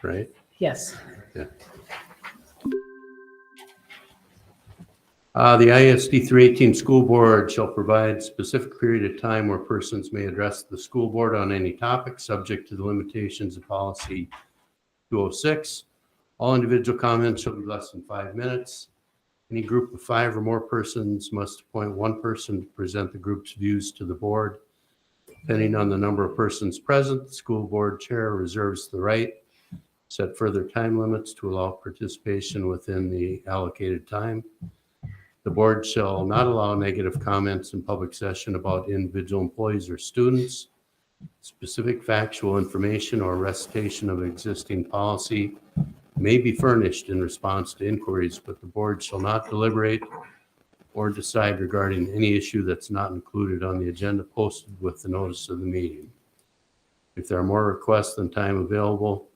right? Yes. Yeah. The ISD 318 school board shall provide specific period of time where persons may address the school board on any topic subject to the limitations of policy 206. All individual comments shall be less than 5 minutes. Any group of 5 or more persons must appoint one person to present the group's views to the board. Depending on the number of persons present, the school board chair reserves the right to set further time limits to allow participation within the allocated time. The board shall not allow negative comments in public session about individual employees or students. Specific factual information or recitation of existing policy may be furnished in response to inquiries, but the board shall not deliberate or decide regarding any issue that's not included on the agenda posted with the notice of the meeting. If there are more requests than time available,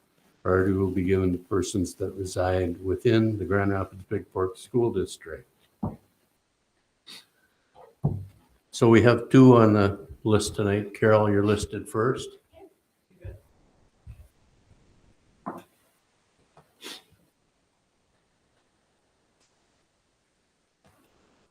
priority will be given to persons that reside within the Grand Rapids Big Fork School District. So we have 2 on the list tonight. Carol, you're listed first.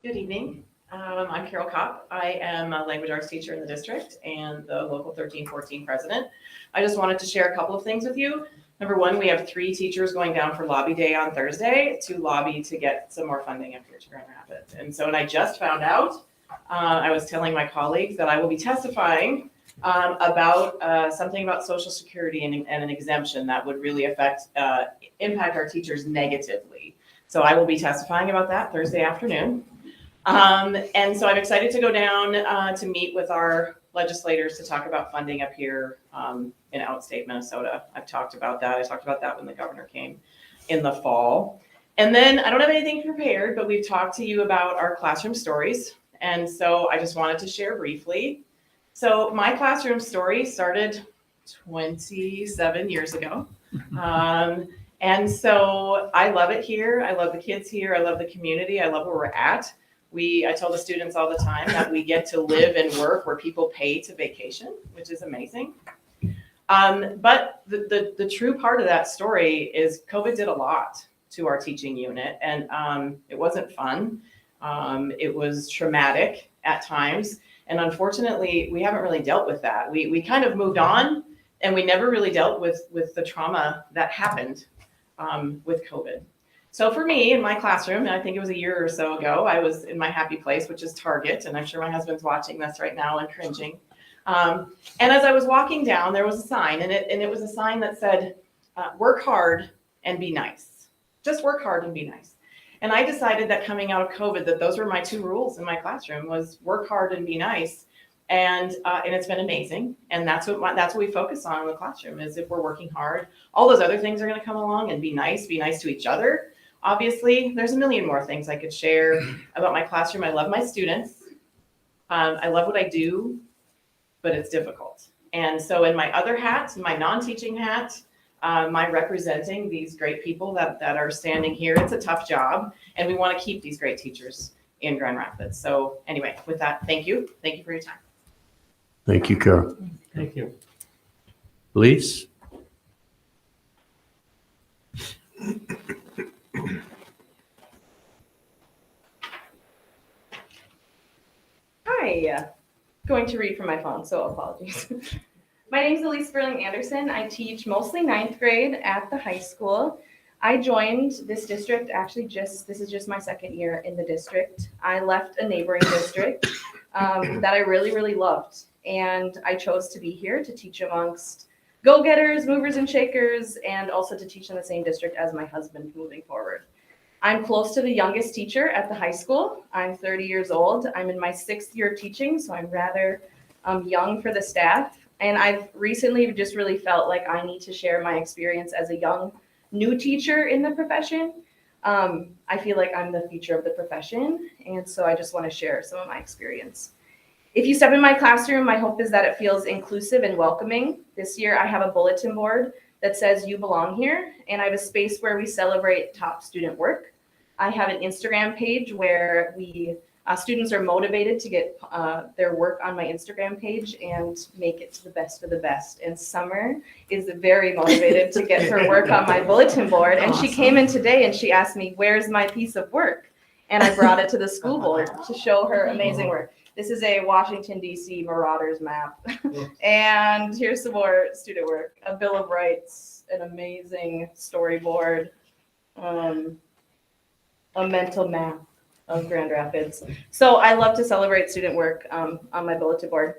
Good evening. I'm Carol Kopp. I am a language arts teacher in the district and the local 1314 president. I just wanted to share a couple of things with you. Number one, we have 3 teachers going down for lobby day on Thursday to lobby to get some more funding up here to Grand Rapids. And I just found out, I was telling my colleagues that I will be testifying about something about Social Security and an exemption that would really impact our teachers negatively. So I will be testifying about that Thursday afternoon. And so I'm excited to go down to meet with our legislators to talk about funding up here in outstate Minnesota. I've talked about that. I talked about that when the governor came in the fall. And then I don't have anything prepared, but we've talked to you about our classroom stories. And so I just wanted to share briefly. So my classroom story started 27 years ago. And so I love it here. I love the kids here. I love the community. I love where we're at. I tell the students all the time that we get to live and work where people pay to vacation, which is amazing. But the true part of that story is COVID did a lot to our teaching unit, and it wasn't fun. It was traumatic at times. And unfortunately, we haven't really dealt with that. We kind of moved on, and we never really dealt with the trauma that happened with COVID. So for me in my classroom, and I think it was a year or so ago, I was in my happy place, which is Target. And I'm sure my husband's watching this right now and cringing. And as I was walking down, there was a sign, and it was a sign that said, work hard and be nice. Just work hard and be nice. And I decided that coming out of COVID, that those were my 2 rules in my classroom, was work hard and be nice. And it's been amazing. And that's what we focus on in the classroom, is if we're working hard, all those other things are going to come along, and be nice to each other. Obviously, there's a million more things I could share about my classroom. I love my students. I love what I do, but it's difficult. And so in my other hat, my non-teaching hat, my representing these great people that are standing here, it's a tough job. And we want to keep these great teachers in Grand Rapids. So anyway, with that, thank you. Thank you for your time. Thank you, Carol. Thank you. Elise? Hi, going to read from my phone, so apologies. My name is Elise Sperling Anderson. I teach mostly 9th grade at the high school. I joined this district this is just my 2nd year in the district. I left a neighboring district that I really, really loved. And I chose to be here to teach amongst go-getters, movers and shakers, and also to teach in the same district as my husband moving forward. I'm close to the youngest teacher at the high school. I'm 30 years old. I'm in my 6th year of teaching, so I'm rather young for the staff. And I've recently just really felt like I need to share my experience as a young new teacher in the profession. I feel like I'm the future of the profession, and so I just want to share some of my experience. If you step in my classroom, my hope is that it feels inclusive and welcoming. This year, I have a bulletin board that says you belong here, and I have a space where we celebrate top student work. I have an Instagram page where we Students are motivated to get their work on my Instagram page and make it to the best of the best. And Summer is very motivated to get her work on my bulletin board. And she came in today and she asked me, "Where's my piece of work?" And I brought it to the school board to show her amazing work. This is a Washington, D.C. Marauders map. And here's some more student work, a Bill of Rights, an amazing storyboard, a mental map of Grand Rapids. So I love to celebrate student work on my bulletin board.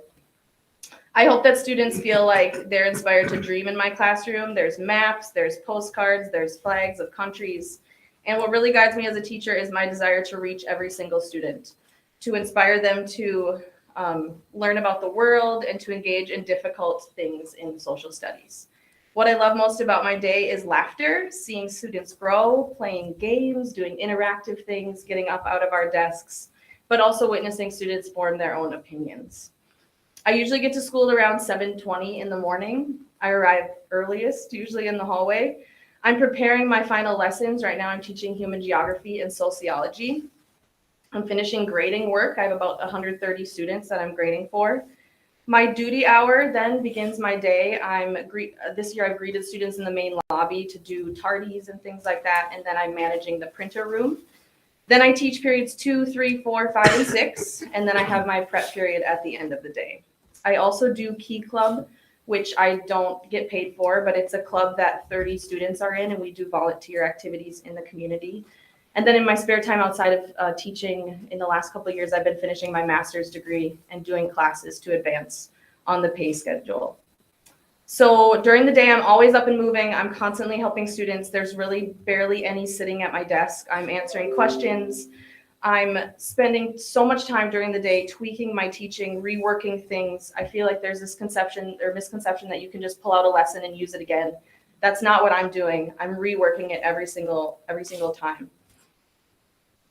I hope that students feel like they're inspired to dream in my classroom. There's maps, there's postcards, there's flags of countries. And what really guides me as a teacher is my desire to reach every single student, to inspire them to learn about the world and to engage in difficult things in social studies. What I love most about my day is laughter, seeing students grow, playing games, doing interactive things, getting up out of our desks, but also witnessing students form their own opinions. I usually get to school around 7:20 in the morning. I arrive earliest, usually in the hallway. I'm preparing my final lessons. Right now I'm teaching human geography and sociology. I'm finishing grading work. I have about 130 students that I'm grading for. My duty hour then begins my day. This year I've greeted students in the main lobby to do tardies and things like that, and then I'm managing the printer room. Then I teach periods 2, 3, 4, 5, and 6, and then I have my prep period at the end of the day. I also do Key Club, which I don't get paid for, but it's a club that 30 students are in, and we do volunteer activities in the community. And then in my spare time outside of teaching, in the last couple of years, I've been finishing my master's degree and doing classes to advance on the pay schedule. So during the day, I'm always up and moving. I'm constantly helping students. There's really barely any sitting at my desk. I'm answering questions. I'm spending so much time during the day tweaking my teaching, reworking things. I feel like there's this conception or misconception that you can just pull out a lesson and use it again. That's not what I'm doing. I'm reworking it every single time.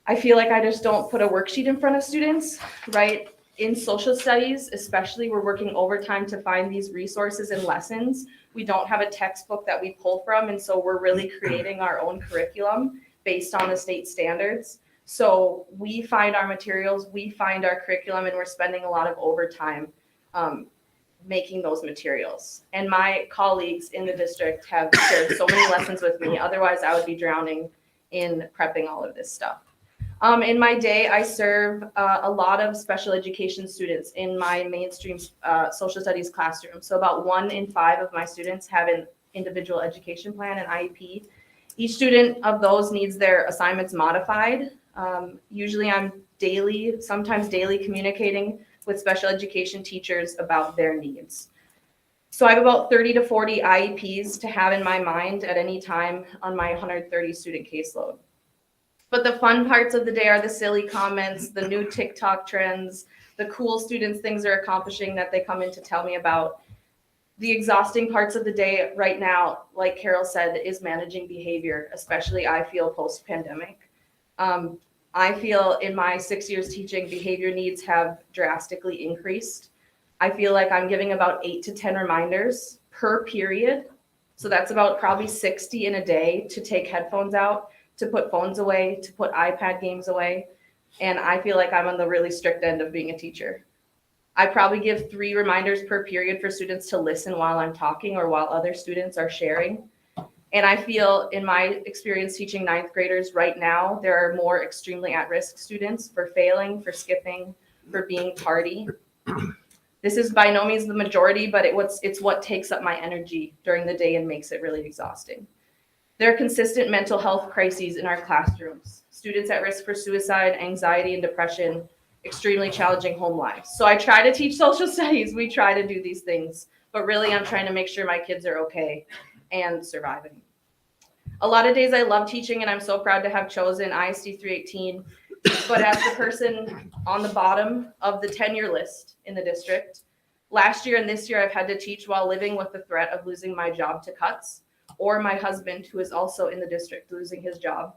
I feel like I just don't put a worksheet in front of students, right? In social studies, especially, we're working overtime to find these resources and lessons. We don't have a textbook that we pull from, and so we're really creating our own curriculum based on the state standards. So we find our materials, we find our curriculum, and we're spending a lot of overtime making those materials. And my colleagues in the district have shared so many lessons with me. Otherwise, I would be drowning in prepping all of this stuff. In my day, I serve a lot of special education students in my mainstream social studies classroom. So about 1 in 5 of my students have an individual education plan, an IEP. Each student of those needs their assignments modified. Usually I'm sometimes daily communicating with special education teachers about their needs. So I have about 30 to 40 IEPs to have in my mind at any time on my 130 student caseload. But the fun parts of the day are the silly comments, the new TikTok trends, the cool students, things they're accomplishing that they come in to tell me about. The exhausting parts of the day right now, like Carol said, is managing behavior, especially I feel post-pandemic. I feel in my 6 years teaching, behavior needs have drastically increased. I feel like I'm giving about 8 to 10 reminders per period. So that's about probably 60 in a day to take headphones out, to put phones away, to put iPad games away. And I feel like I'm on the really strict end of being a teacher. I probably give 3 reminders per period for students to listen while I'm talking or while other students are sharing. And I feel in my experience teaching 9th graders right now, there are more extremely at-risk students for failing, for skipping, for being tardy. This is by no means the majority, but it's what takes up my energy during the day and makes it really exhausting. There are consistent mental health crises in our classrooms. Students at risk for suicide, anxiety, and depression, extremely challenging home lives. So I try to teach social studies. We try to do these things, but really I'm trying to make sure my kids are okay and surviving. A lot of days I love teaching, and I'm so proud to have chosen ISD 318. But as the person on the bottom of the tenure list in the district, last year and this year I've had to teach while living with the threat of losing my job to cuts, or my husband, who is also in the district, losing his job.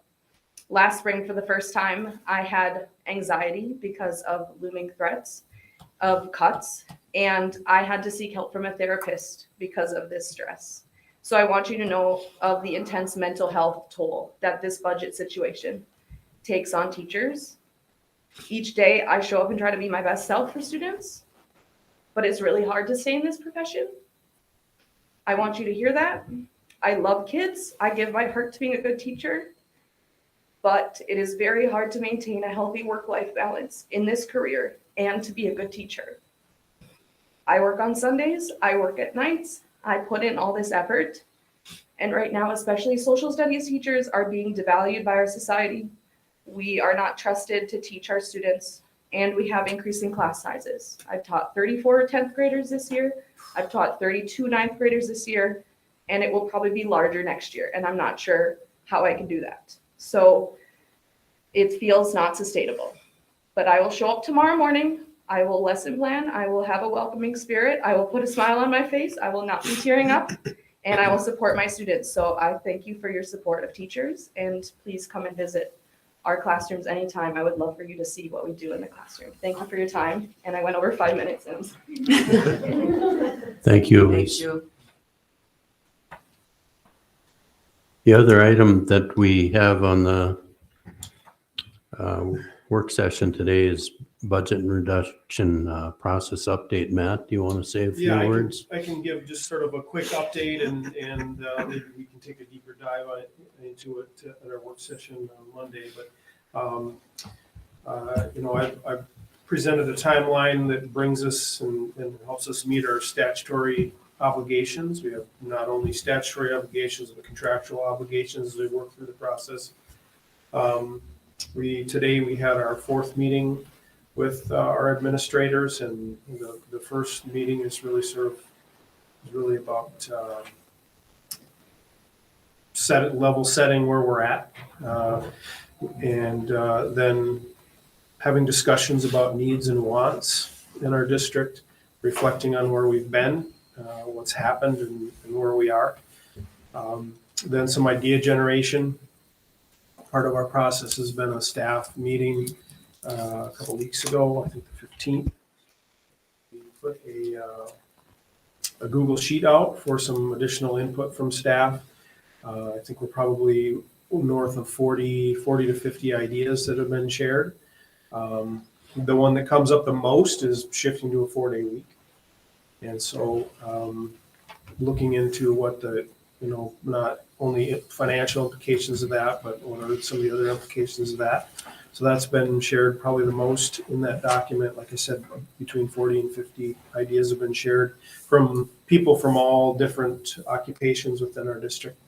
Last spring, for the first time, I had anxiety because of looming threats of cuts, and I had to seek help from a therapist because of this stress. So I want you to know of the intense mental health toll that this budget situation takes on teachers, Each day I show up and try to be my best self for students, but it's really hard to stay in this profession. I want you to hear that. I love kids. I give my heart to being a good teacher, but it is very hard to maintain a healthy work-life balance in this career and to be a good teacher. I work on Sundays, I work at nights, I put in all this effort, and right now, especially social studies teachers are being devalued by our society. We are not trusted to teach our students, and we have increasing class sizes. I've taught 34 10th graders this year, I've taught 32 9th graders this year, and it will probably be larger next year, and I'm not sure how I can do that. So it feels not sustainable. But I will show up tomorrow morning, I will lesson plan, I will have a welcoming spirit, I will put a smile on my face, I will not be tearing up, and I will support my students. So I thank you for your support of teachers, and please come and visit our classrooms anytime. I would love for you to see what we do in the classroom. Thank you for your time, and I went over 5 minutes. Thank you, Elise. The other item that we have on the work session today is budget and reduction process update. Matt, do you want to say a few words? I can give just sort of a quick update and maybe we can take a deeper dive into it at our work session on Monday. But, you know, I've presented a timeline that brings us and helps us meet our statutory obligations. We have not only statutory obligations, but contractual obligations as we work through the process. Today we had our fourth meeting with our administrators, and the first meeting is really about level setting where we're at, and then having discussions about needs and wants in our district, reflecting on where we've been, what's happened, and where we are. Then some idea generation. Part of our process has been a staff meeting a couple weeks ago, I think the 15th. We put a Google Sheet out for some additional input from staff. I think we're probably north of 40 to 50 ideas that have been shared. The one that comes up the most is shifting to a 4-day week. And so looking into what the, not only financial implications of that, but what are some of the other implications of that. So that's been shared probably the most in that document. Like I said, between 40 and 50 ideas have been shared from people from all different occupations within our district.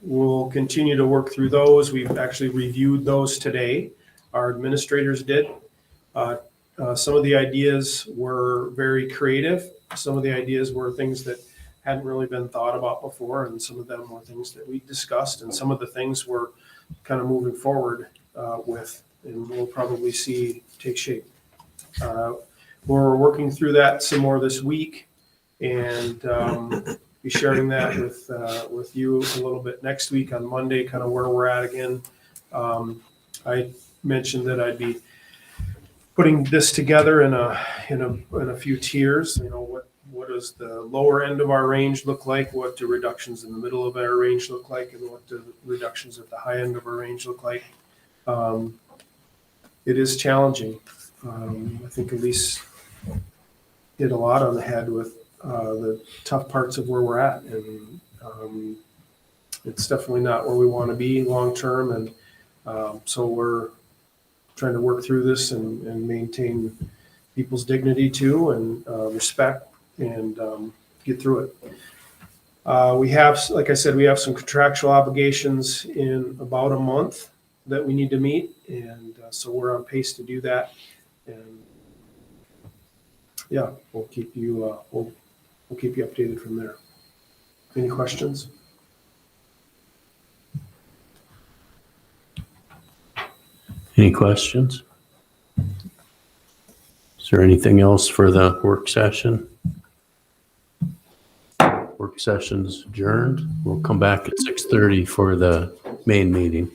We'll continue to work through those. We've actually reviewed those today. Our administrators did. Some of the ideas were very creative. Some of the ideas were things that hadn't really been thought about before, and some of them were things that we discussed, and some of the things we're kind of moving forward with, and we'll probably see take shape. We're working through that some more this week, and be sharing that with you a little bit next week on Monday, kind of where we're at again. I mentioned that I'd be putting this together in a few tiers. What does the lower end of our range look like? What do reductions in the middle of our range look like? And what do reductions at the high end of our range look like? It is challenging. I think Elise hit a lot on the head with the tough parts of where we're at. And it's definitely not where we want to be long term. And so we're trying to work through this and maintain people's dignity too, and respect, and get through it. We have, like I said, we have some contractual obligations in about a month that we need to meet, and so we're on pace to do that. And yeah, we'll keep you updated from there. Any questions? Any questions? Is there anything else for the work session? Work session's adjourned. We'll come back at 6:30 for the main meeting.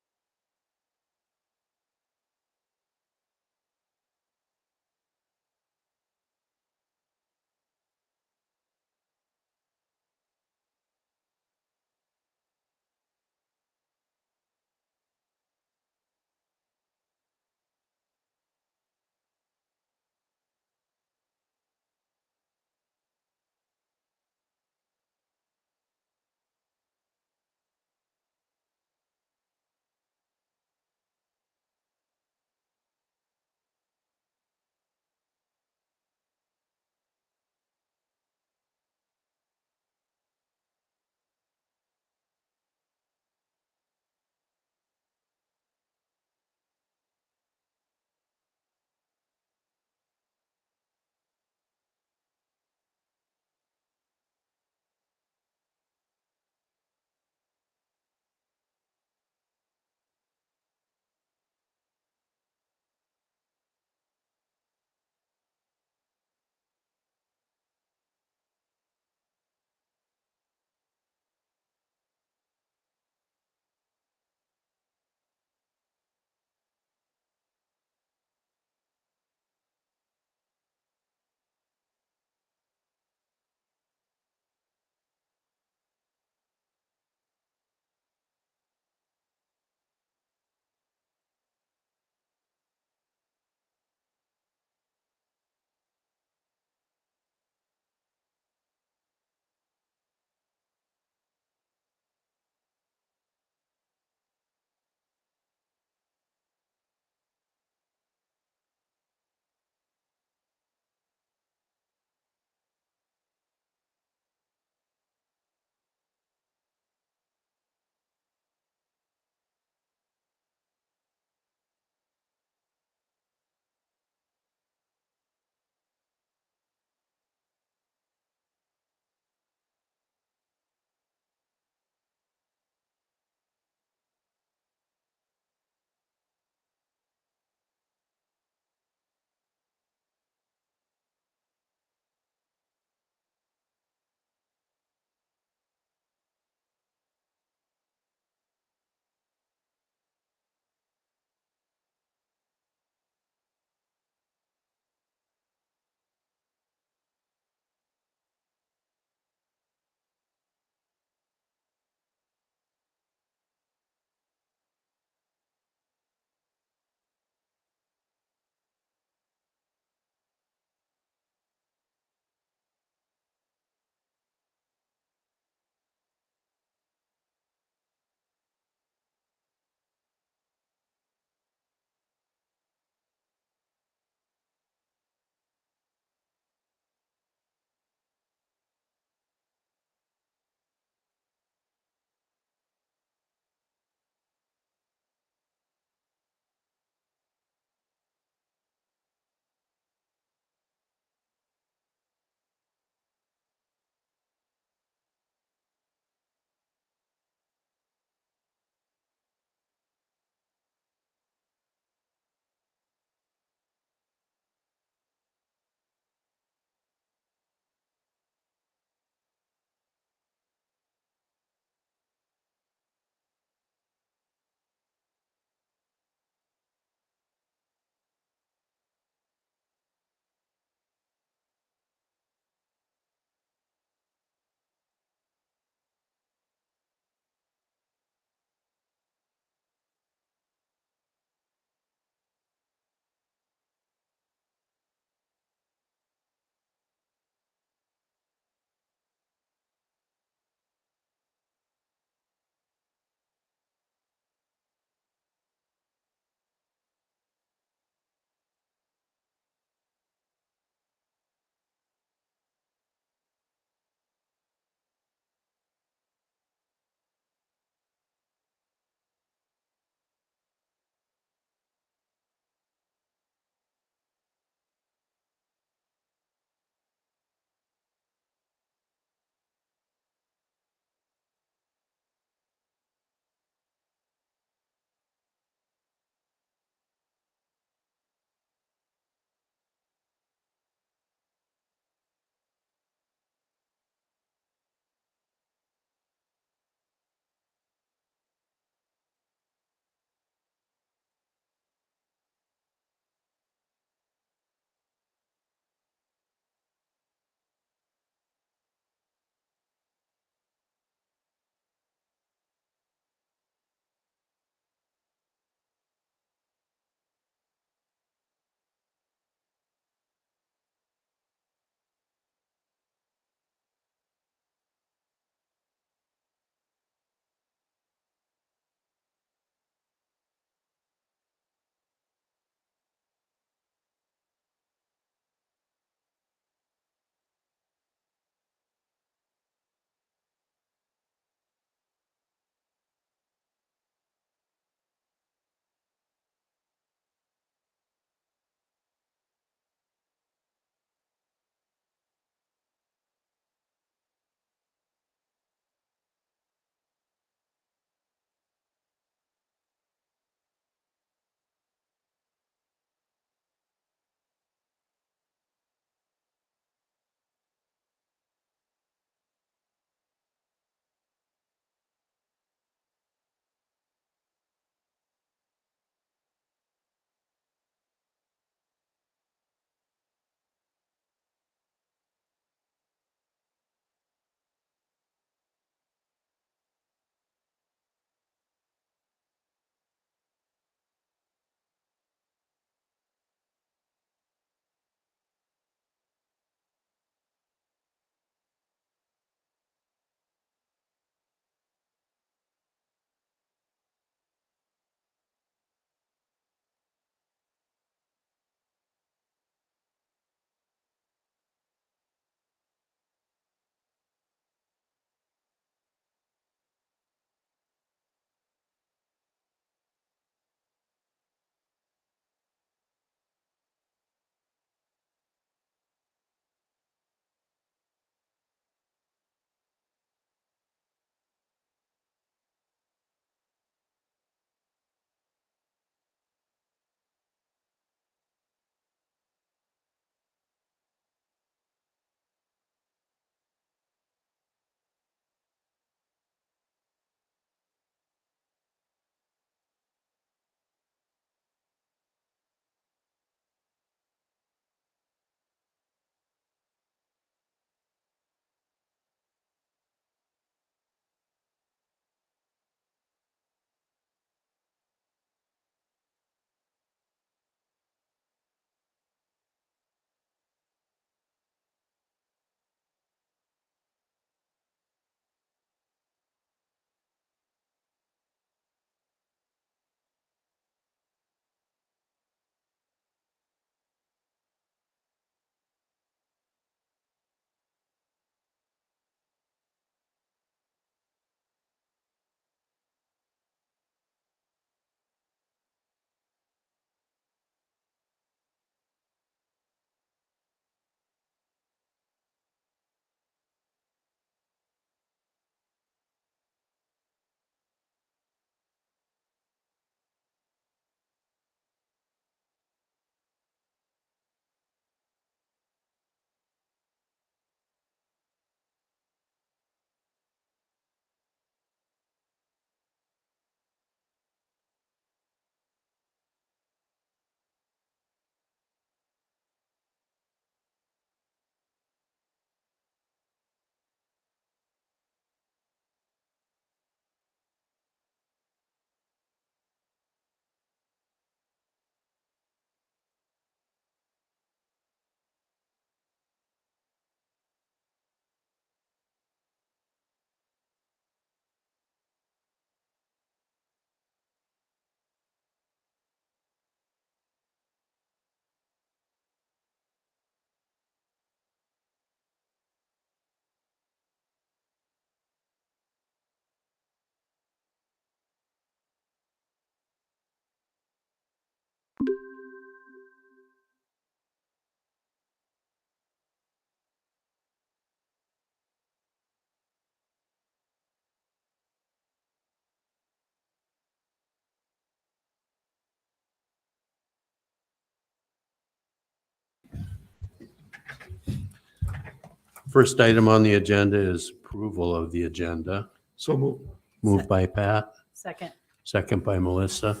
First item on the agenda is approval of the agenda. So move. Moved by Pat, Second. second by Melissa.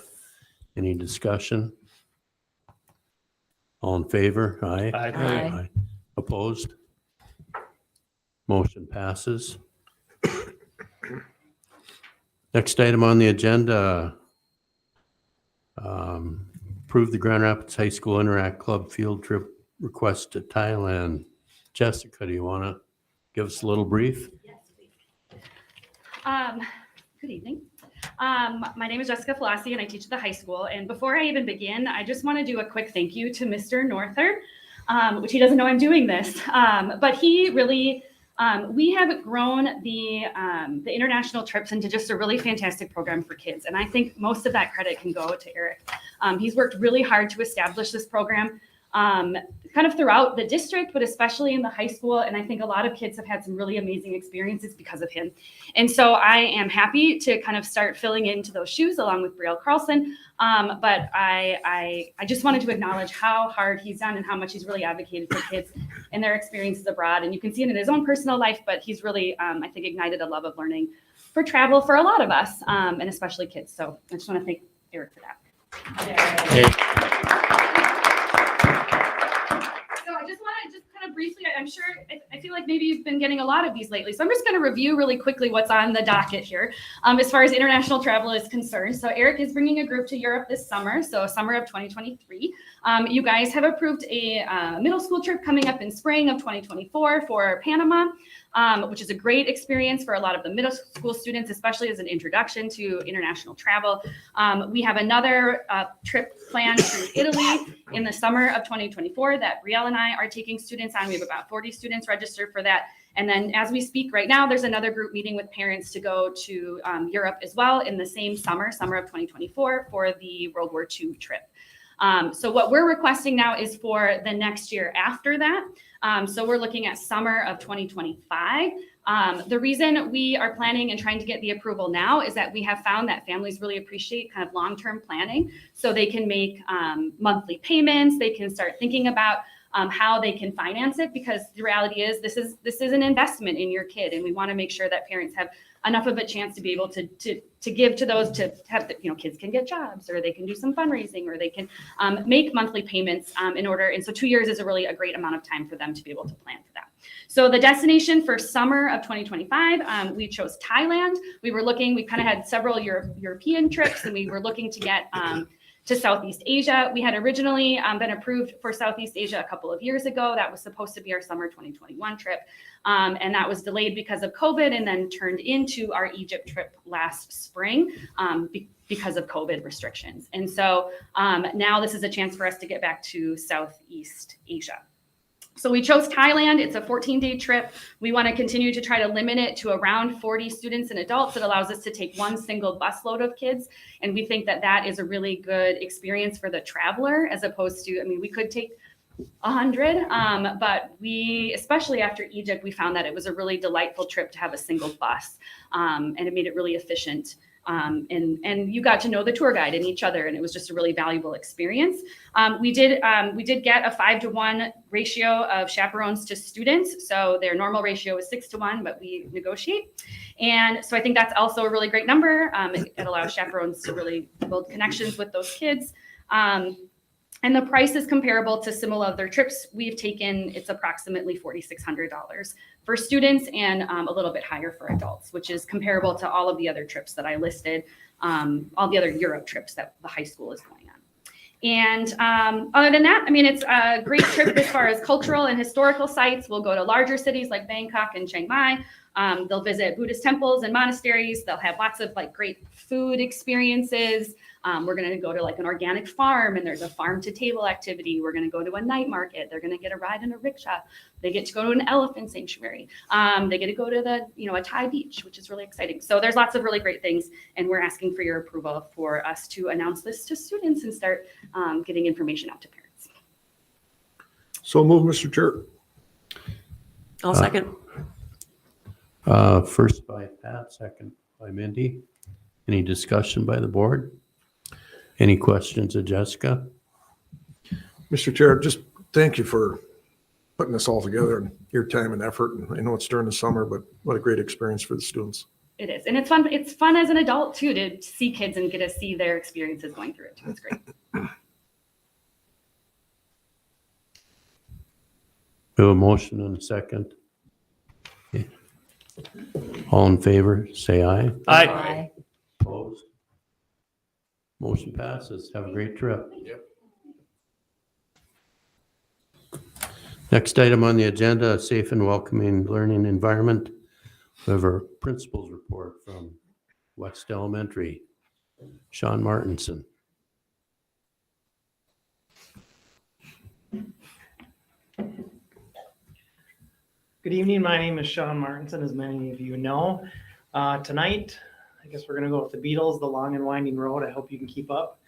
Any discussion? All in favor? Aye. Aye. Opposed? Motion passes. Next item on the agenda, approve the Grand Rapids High School Interact Club field trip request to Thailand. Jessica, do you want to give us a little brief? Yes, please. Good evening. My name is Jessica Falassi and I teach at the high school. And before I even begin, I just want to do a quick thank you to Mr. Norther, which he doesn't know I'm doing this, but he really, we have grown the international trips into just a really fantastic program for kids. And I think most of that credit can go to Eric. He's worked really hard to establish this program. Kind of throughout the district, but especially in the high school. And I think a lot of kids have had some really amazing experiences because of him. And so I am happy to kind of start filling into those shoes along with Brielle Carlson. But I just wanted to acknowledge how hard he's done and how much he's really advocated for kids and their experiences abroad. And you can see it in his own personal life, but he's really, I think, ignited a love of learning for travel for a lot of us, and especially kids. So I just want to thank Eric for that. So I just want to kind of briefly, I'm sure, I feel like maybe you've been getting a lot of these lately. So I'm just going to review really quickly what's on the docket here as far as international travel is concerned. So Eric is bringing a group to Europe this summer, so summer of 2023. You guys have approved a middle school trip coming up in spring of 2024 for Panama, which is a great experience for a lot of the middle school students, especially as an introduction to international travel. We have another trip planned to Italy in the summer of 2024 that Brielle and I are taking students on. We have about 40 students registered for that. And then as we speak right now, there's another group meeting with parents to go to Europe as well in the same summer of 2024 for the World War II trip. So what we're requesting now is for the next year after that. So we're looking at summer of 2025. The reason we are planning and trying to get the approval now is that we have found that families really appreciate kind of long-term planning. So they can make monthly payments. They can start thinking about how they can finance it, because the reality is this is an investment in your kid, and we want to make sure that parents have enough of a chance to be able to give to those, to have the, kids can get jobs, or they can do some fundraising, or they can make monthly payments in order. And so 2 years is a great amount of time for them to be able to plan for that. So the destination for summer of 2025, we chose Thailand. We kind of had several European trips, and we were looking to get to Southeast Asia. We had originally been approved for Southeast Asia a couple of years ago. That was supposed to be our summer 2021 trip. And that was delayed because of COVID, and then turned into our Egypt trip last spring because of COVID restrictions. And so now this is a chance for us to get back to Southeast Asia. So we chose Thailand. It's a 14-day trip. We want to continue to try to limit it to around 40 students and adults. It allows us to take one single busload of kids. And we think that that is a really good experience for the traveler, as opposed to, we could take 100, but we, especially after Egypt, we found that it was a really delightful trip to have a single bus, and it made it really efficient. And you got to know the tour guide and each other, and it was just a really valuable experience. We did get a 5-to-1 ratio of chaperones to students. So their normal ratio is 6-to-1, but we negotiate. And so I think that's also a really great number. It allows chaperones to really build connections with those kids. And the price is comparable to similar other trips we've taken. It's approximately $4,600 for students, and a little bit higher for adults, which is comparable to all of the other trips that I listed, all the other Europe trips that the high school is going on. And other than that, it's a great trip as far as cultural and historical sites. We'll go to larger cities like Bangkok and Chiang Mai. They'll visit Buddhist temples and monasteries. They'll have lots of great food experiences. We're going to go to an organic farm, and there's a farm to table activity. We're going to go to a night market. They're going to get a ride in a rickshaw. They get to go to an elephant sanctuary. They get to go to a Thai beach, which is really exciting. So there's lots of really great things, and we're asking for your approval for us to announce this to students and start getting information out to parents. So move, Mr. Chair. I'll second. First by Pat, second by Mindy. Any discussion by the board? Any questions of Jessica? Mr. Chair, just thank you for putting this all together and your time and effort. And I know it's during the summer, but what a great experience for the students. It is. And it's fun. It's fun as an adult too, to see kids and get to see their experiences going through it too. It's great. We have a motion and a second. Okay. All in favor, say aye. Aye. Opposed? Motion passes. Have a great trip. Yep. Next item on the agenda, a safe and welcoming learning environment. We have our principal's report from West Elementary, Sean Martinson. Good evening. My name is Sean Martinson, as many of you know. Tonight, I guess we're going to go with the Beatles, The Long and Winding Road. I hope you can keep up.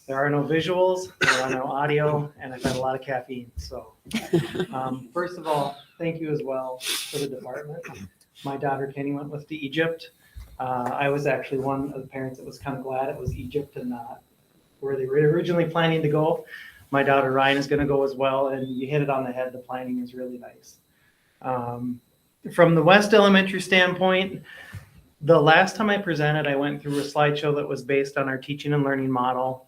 There are no visuals, there are no audio, and I've had a lot of caffeine. So first of all, thank you as well for the department. My daughter Kenny went with to Egypt. I was actually one of the parents that was kind of glad it was Egypt and not where they were originally planning to go. My daughter Ryan is going to go as well, and you hit it on the head. The planning is really nice. From the West Elementary standpoint, the last time I presented, I went through a slideshow that was based on our teaching and learning model.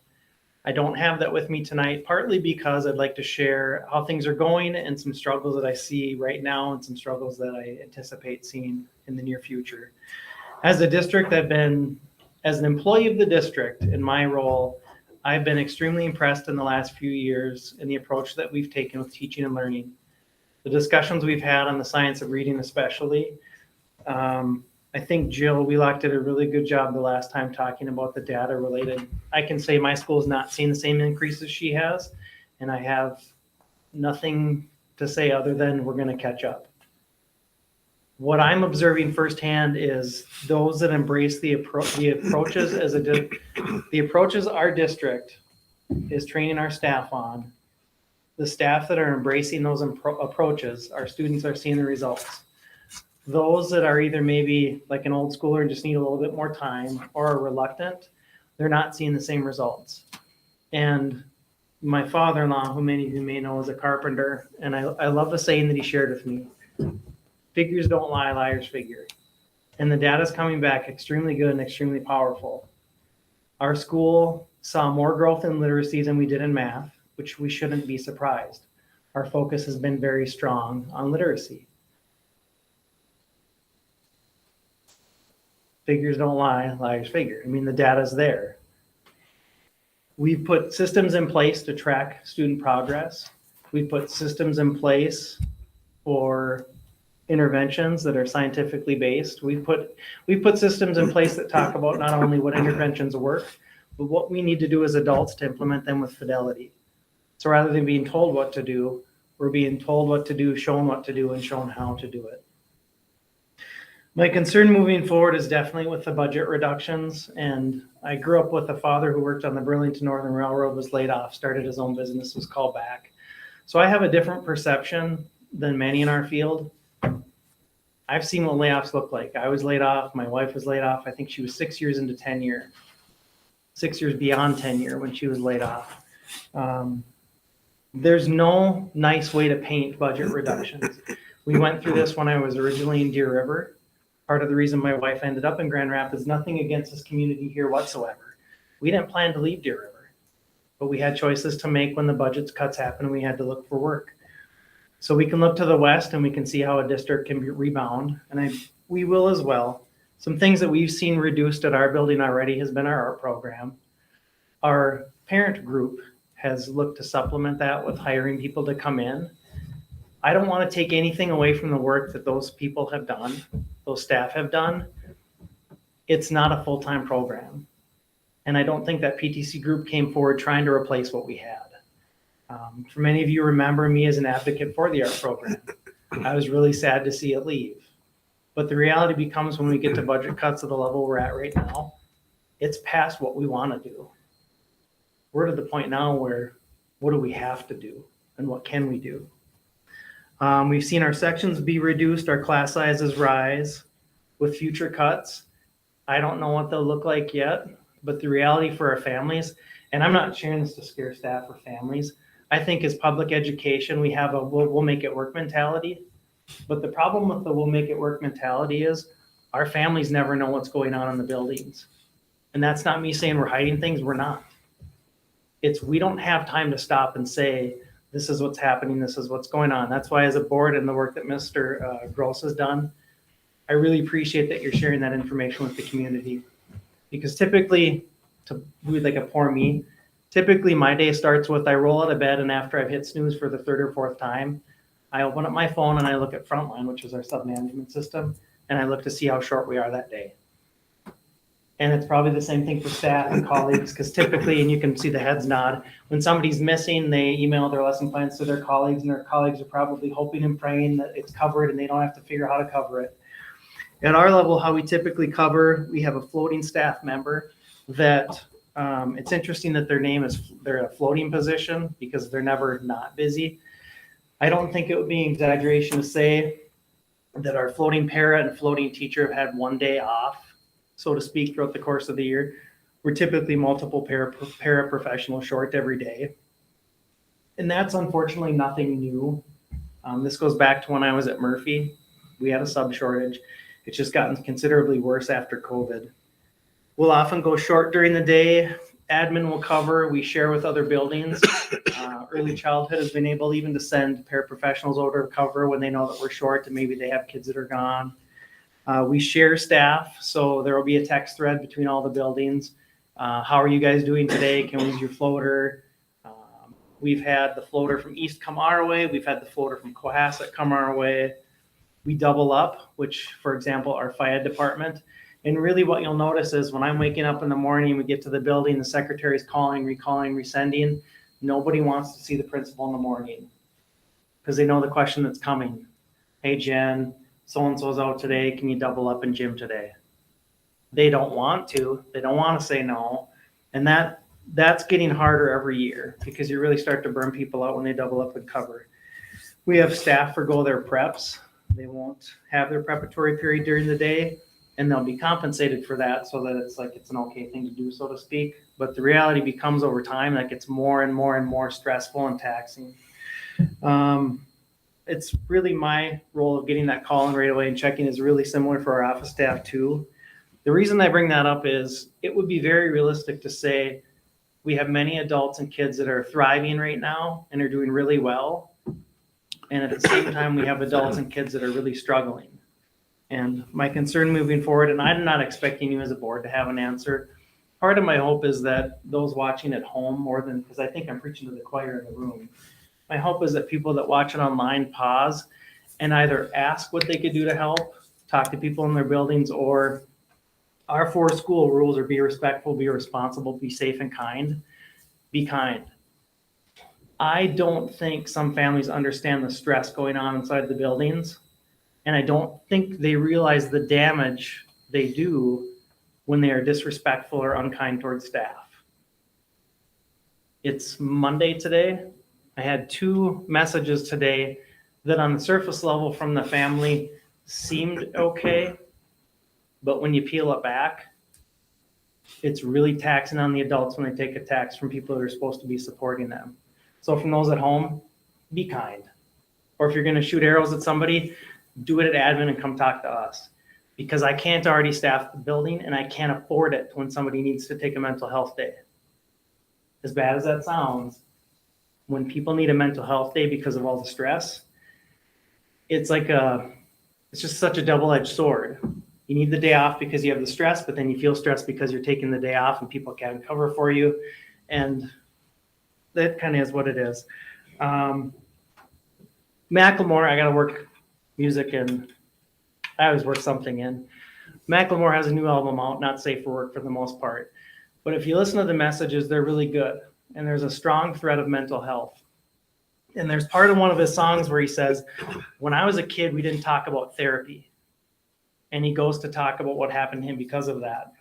I don't have that with me tonight, partly because I'd like to share how things are going and some struggles that I see right now and some struggles that I anticipate seeing in the near future. As a district, as an employee of the district in my role, I've been extremely impressed in the last few years in the approach that we've taken with teaching and learning. The discussions we've had on the science of reading especially, I think Jill Wheelock did a really good job the last time talking about the data related. I can say my school has not seen the same increases she has, and I have nothing to say other than we're going to catch up. What I'm observing firsthand is those that embrace the approaches the approaches our district is training our staff on. The staff that are embracing those approaches, our students are seeing the results. Those that are either maybe like an old schooler and just need a little bit more time or are reluctant, they're not seeing the same results. And my father-in-law, who many of you may know, is a carpenter, and I love the saying that he shared with me: figures don't lie, liars figure. And the data is coming back extremely good and extremely powerful. Our school saw more growth in literacy than we did in math, which we shouldn't be surprised. Our focus has been very strong on literacy. Figures don't lie, liars figure. I mean, the data's there. We've put systems in place to track student progress. We've put systems in place for interventions that are scientifically based. We've put systems in place that talk about not only what interventions work, but what we need to do as adults to implement them with fidelity. So rather than being told what to do, we're being told what to do, shown what to do, and shown how to do it. My concern moving forward is definitely with the budget reductions. And I grew up with a father who worked on the Burlington Northern Railroad, was laid off, started his own business, was called back. So I have a different perception than many in our field. I've seen what layoffs look like. I was laid off. My wife was laid off. I think she was 6 years into tenure, 6 years beyond tenure when she was laid off. There's no nice way to paint budget reductions. We went through this when I was originally in Deer River. Part of the reason my wife ended up in Grand Rapids, nothing against this community here whatsoever. We didn't plan to leave Deer River, but we had choices to make when the budget cuts happened and we had to look for work. So we can look to the west and we can see how a district can rebound, and we will as well. Some things that we've seen reduced at our building already has been our art program. Our parent group has looked to supplement that with hiring people to come in. I don't want to take anything away from the work that those people have done, those staff have done. It's not a full-time program. And I don't think that PTC group came forward trying to replace what we had. For many of you remember me as an advocate for the art program. I was really sad to see it leave. But the reality becomes when we get to budget cuts at the level we're at right now, it's past what we want to do. We're to the point now where what do we have to do and what can we do? We've seen our sections be reduced, our class sizes rise with future cuts. I don't know what they'll look like yet, but the reality for our families, and I'm not sharing this to scare staff or families, I think as public education, we have a we'll make it work mentality. But the problem with the we'll make it work mentality is our families never know what's going on in the buildings. And that's not me saying we're hiding things, we're not. It's we don't have time to stop and say, this is what's happening, this is what's going on. That's why as a board and the work that Mr. Gross has done, I really appreciate that you're sharing that information with the community. Because typically, to be like a poor me, typically my day starts with I roll out of bed and after I've hit snooze for the third or fourth time, I open up my phone and I look at Frontline, which is our sub-management system, and I look to see how short we are that day. And it's probably the same thing for staff and colleagues, because typically, and you can see the heads nod, when somebody's missing, they email their lesson plans to their colleagues, and their colleagues are probably hoping and praying that it's covered and they don't have to figure out how to cover it. At our level, how we typically cover, we have a floating staff member that it's interesting that their name is, they're a floating position because they're never not busy. I don't think it would be an exaggeration to say that our floating para and floating teacher have had one day off, so to speak, throughout the course of the year. We're typically multiple paraprofessionals short every day. And that's unfortunately nothing new. This goes back to when I was at Murphy. We had a sub shortage. It's just gotten considerably worse after COVID. We'll often go short during the day. Admin will cover. We share with other buildings. Early childhood has been able even to send paraprofessionals over to cover when they know that we're short and maybe they have kids that are gone. We share staff, so there will be a text thread between all the buildings. How are you guys doing today? Can we use your floater? We've had the floater from East come our way. We've had the floater from Cohasset come our way. We double up, which, for example, our FIAD department. And really what you'll notice is when I'm waking up in the morning, we get to the building, the secretary's calling, recalling, resending. Nobody wants to see the principal in the morning because they know the question that's coming. Hey, Jen, so-and-so's out today. Can you double up in gym today? They don't want to. They don't want to say no. And that's getting harder every year because you really start to burn people out when they double up and cover. We have staff forgo their preps. They won't have their preparatory period during the day, and they'll be compensated for that so that it's like it's an okay thing to do, so to speak. But the reality becomes over time that gets more and more and more stressful and taxing. It's really my role of getting that call in right away and checking is really similar for our office staff too. The reason I bring that up is it would be very realistic to say we have many adults and kids that are thriving right now and are doing really well. And at the same time, we have adults and kids that are really struggling. And my concern moving forward, and I'm not expecting you as a board to have an answer. Part of my hope is that those watching at home more than, because I think I'm preaching to the choir in the room. My hope is that people that watch it online pause and either ask what they could do to help, talk to people in their buildings, or our 4 school rules are be respectful, be responsible, be safe and kind. Be kind. I don't think some families understand the stress going on inside the buildings. And I don't think they realize the damage they do when they are disrespectful or unkind towards staff. It's Monday today. I had 2 messages today that on the surface level from the family seemed okay. But when you peel it back, it's really taxing on the adults when they take attacks from people that are supposed to be supporting them. So from those at home, be kind. Or if you're going to shoot arrows at somebody, do it at admin and come talk to us. Because I can't already staff the building and I can't afford it when somebody needs to take a mental health day. As bad as that sounds, when people need a mental health day because of all the stress, it's just such a double-edged sword. You need the day off because you have the stress, but then you feel stressed because you're taking the day off and people can't cover for you. And that kind of is what it is. Macklemore, I got to work music and I always work something in. Macklemore has a new album out, not safe for work for the most part. But if you listen to the messages, they're really good. And there's a strong thread of mental health. And there's part of one of his songs where he says, when I was a kid, we didn't talk about therapy. And he goes to talk about what happened to him because of that.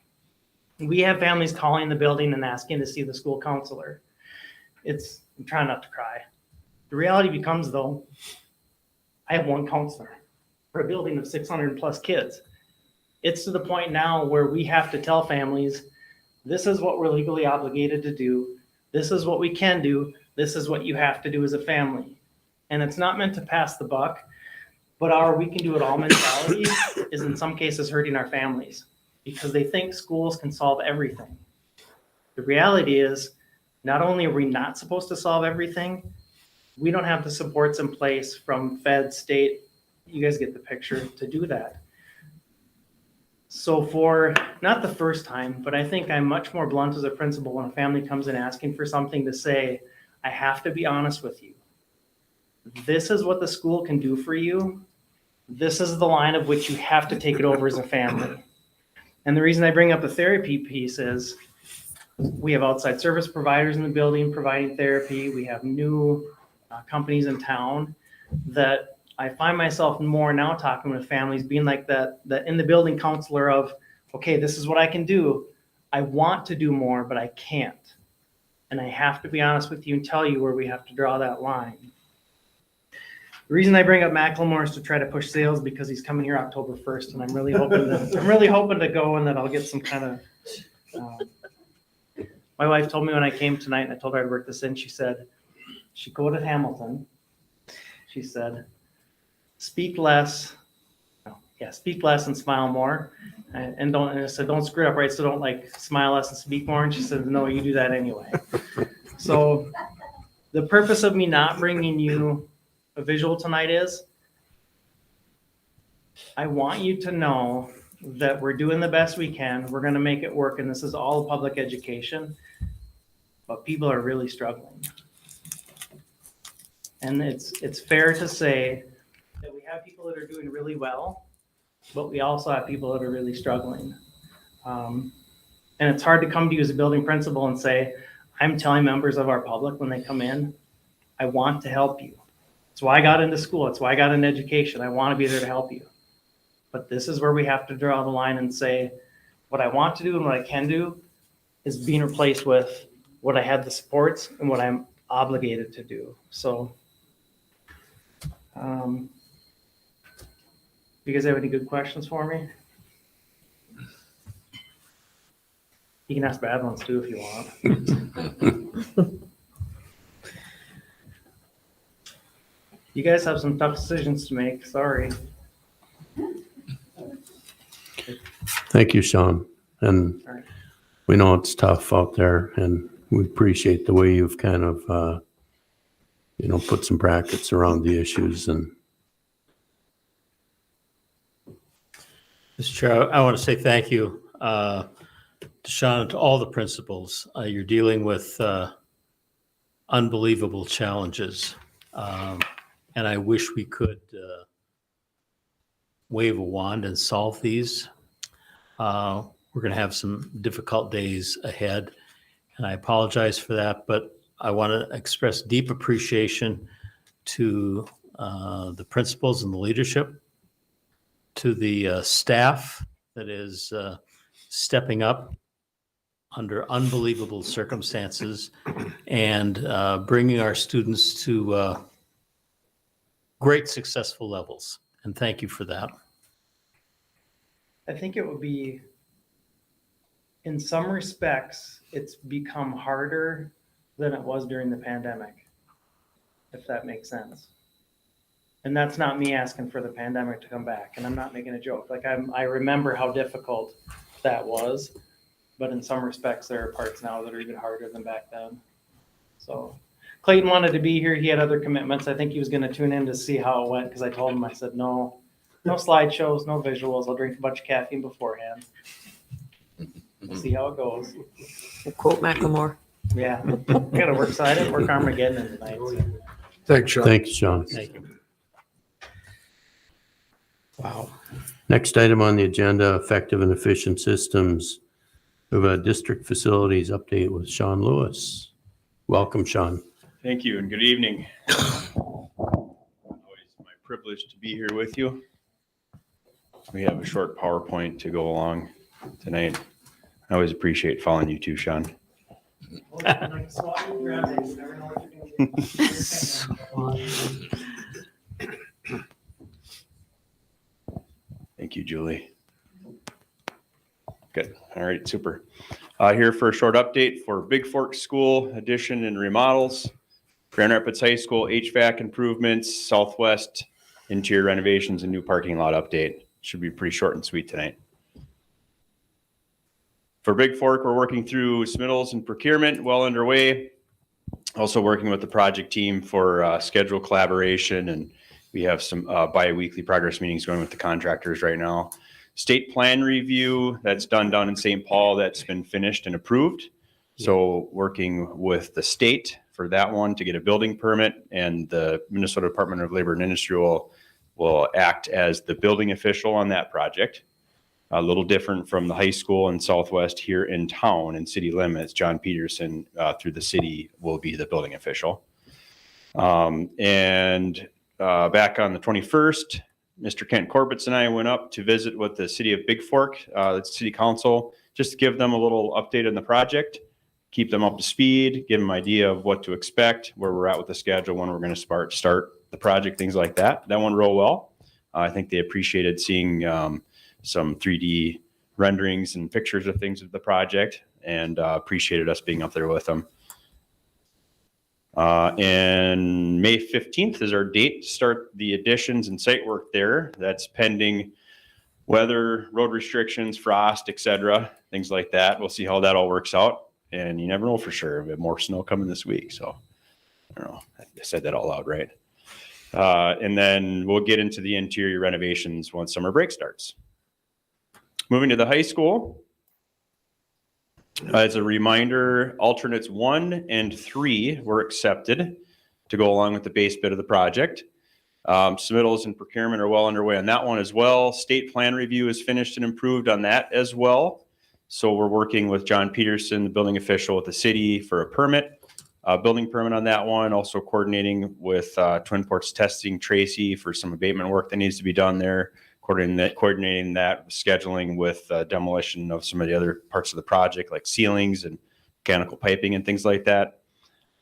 We have families calling the building and asking to see the school counselor. I'm trying not to cry. The reality becomes, though, I have 1 counselor for a building of 600 plus kids. It's to the point now where we have to tell families, this is what we're legally obligated to do. This is what we can do. This is what you have to do as a family. And it's not meant to pass the buck, but our we can do it all mentality is in some cases hurting our families because they think schools can solve everything. The reality is, not only are we not supposed to solve everything, we don't have the supports in place from Fed, state, you guys get the picture, to do that. So for not the first time, but I think I'm much more blunt as a principal when a family comes in asking for something to say, I have to be honest with you. This is what the school can do for you. This is the line of which you have to take it over as a family. And the reason I bring up the therapy piece is we have outside service providers in the building providing therapy. We have new companies in town that I find myself more now talking with families being like that in the building counselor of, okay, this is what I can do. I want to do more, but I can't. And I have to be honest with you and tell you where we have to draw that line. The reason I bring up Macklemore is to try to push sales because he's coming here October 1st, and I'm really hoping to go and that I'll get some kind of. My wife told me when I came tonight, and I told her I'd work this in. She said, she quoted Hamilton. She said, "Speak less, speak less and smile more." And I said, don't screw it up, right? So don't like smile less and speak more. And she said, no, you do that anyway. So the purpose of me not bringing you a visual tonight is I want you to know that we're doing the best we can. We're going to make it work. And this is all public education, but people are really struggling. And it's fair to say that we have people that are doing really well, but we also have people that are really struggling. And it's hard to come to you as a building principal and say, I'm telling members of our public when they come in, I want to help you. That's why I got into school. That's why I got into education. I want to be there to help you. But this is where we have to draw the line and say, what I want to do and what I can do is being replaced with what I had the supports and what I'm obligated to do. So, you guys have any good questions for me? You can ask bad ones too if you want. You guys have some tough decisions to make. Sorry. Thank you, Sean. And All right. we know it's tough out there, and we appreciate the way you've kind of, put some brackets around the issues. And Mr. Chair, I want to say thank you to Sean and to all the principals. You're dealing with unbelievable challenges. And I wish we could wave a wand and solve these. We're going to have some difficult days ahead, and I apologize for that, but I want to express deep appreciation to the principals and the leadership, to the staff that is stepping up under unbelievable circumstances and bringing our students to great successful levels. And thank you for that. I think it would be, in some respects, it's become harder than it was during the pandemic, if that makes sense. And that's not me asking for the pandemic to come back, and I'm not making a joke. Like I remember how difficult that was, but in some respects, there are parts now that are even harder than back then. So Clayton wanted to be here. He had other commitments. I think he was going to tune in to see how it went because I told him, I said, no slideshows, no visuals. I'll drink a bunch of caffeine beforehand. We'll see how it goes. We'll quote Macklemore. Yeah, I got to work. So I didn't work Armageddon tonight. So. Thanks, Sean. thanks, Sean. Thank you. Wow. Next item on the agenda, effective and efficient systems. We have a district facilities update with Sean Lewis. Welcome, Sean. Thank you and good evening. Always my privilege to be here with you. We have a short PowerPoint to go along tonight. I always appreciate following you too, Sean. Thank you, Julie. Good. All right, super. Here for a short update for Big Fork School addition and remodels. Grand Rapids High School HVAC improvements, Southwest interior renovations, and new parking lot update. Should be pretty short and sweet tonight. For Big Fork, we're working through submittals and procurement, well underway. Also working with the project team for schedule collaboration, and we have some bi-weekly progress meetings going with the contractors right now. State plan review, that's done down in St. Paul, that's been finished and approved. So working with the state for that one to get a building permit, and the Minnesota Department of Labor and Industry will act as the building official on that project. A little different from the high school in Southwest here in town in city limits. John Peterson through the city will be the building official. And back on the 21st, Mr. Kent Corbett and I went up to visit with the city of Big Fork, the city council, just to give them a little update on the project, keep them up to speed, give them an idea of what to expect, where we're at with the schedule, when we're going to start the project, things like that. That went real well. I think they appreciated seeing some 3D renderings and pictures of things of the project, and appreciated us being up there with them. And May 15th is our date to start the additions and site work there. That's pending weather, road restrictions, frost, etc., things like that. We'll see how that all works out. And you never know for sure. We have more snow coming this week. So I don't know. I said that all out, right? And then we'll get into the interior renovations once summer break starts. Moving to the high school. As a reminder, alternates 1 and 3 were accepted to go along with the base bid of the project. Submittals and procurement are well underway on that one as well. State plan review is finished and improved on that as well. So we're working with John Peterson, the building official at the city, for a permit, building permit on that one. Also coordinating with Twin Ports Testing Tracy for some abatement work that needs to be done there. Coordinating that, scheduling with demolition of some of the other parts of the project, like ceilings and mechanical piping and things like that.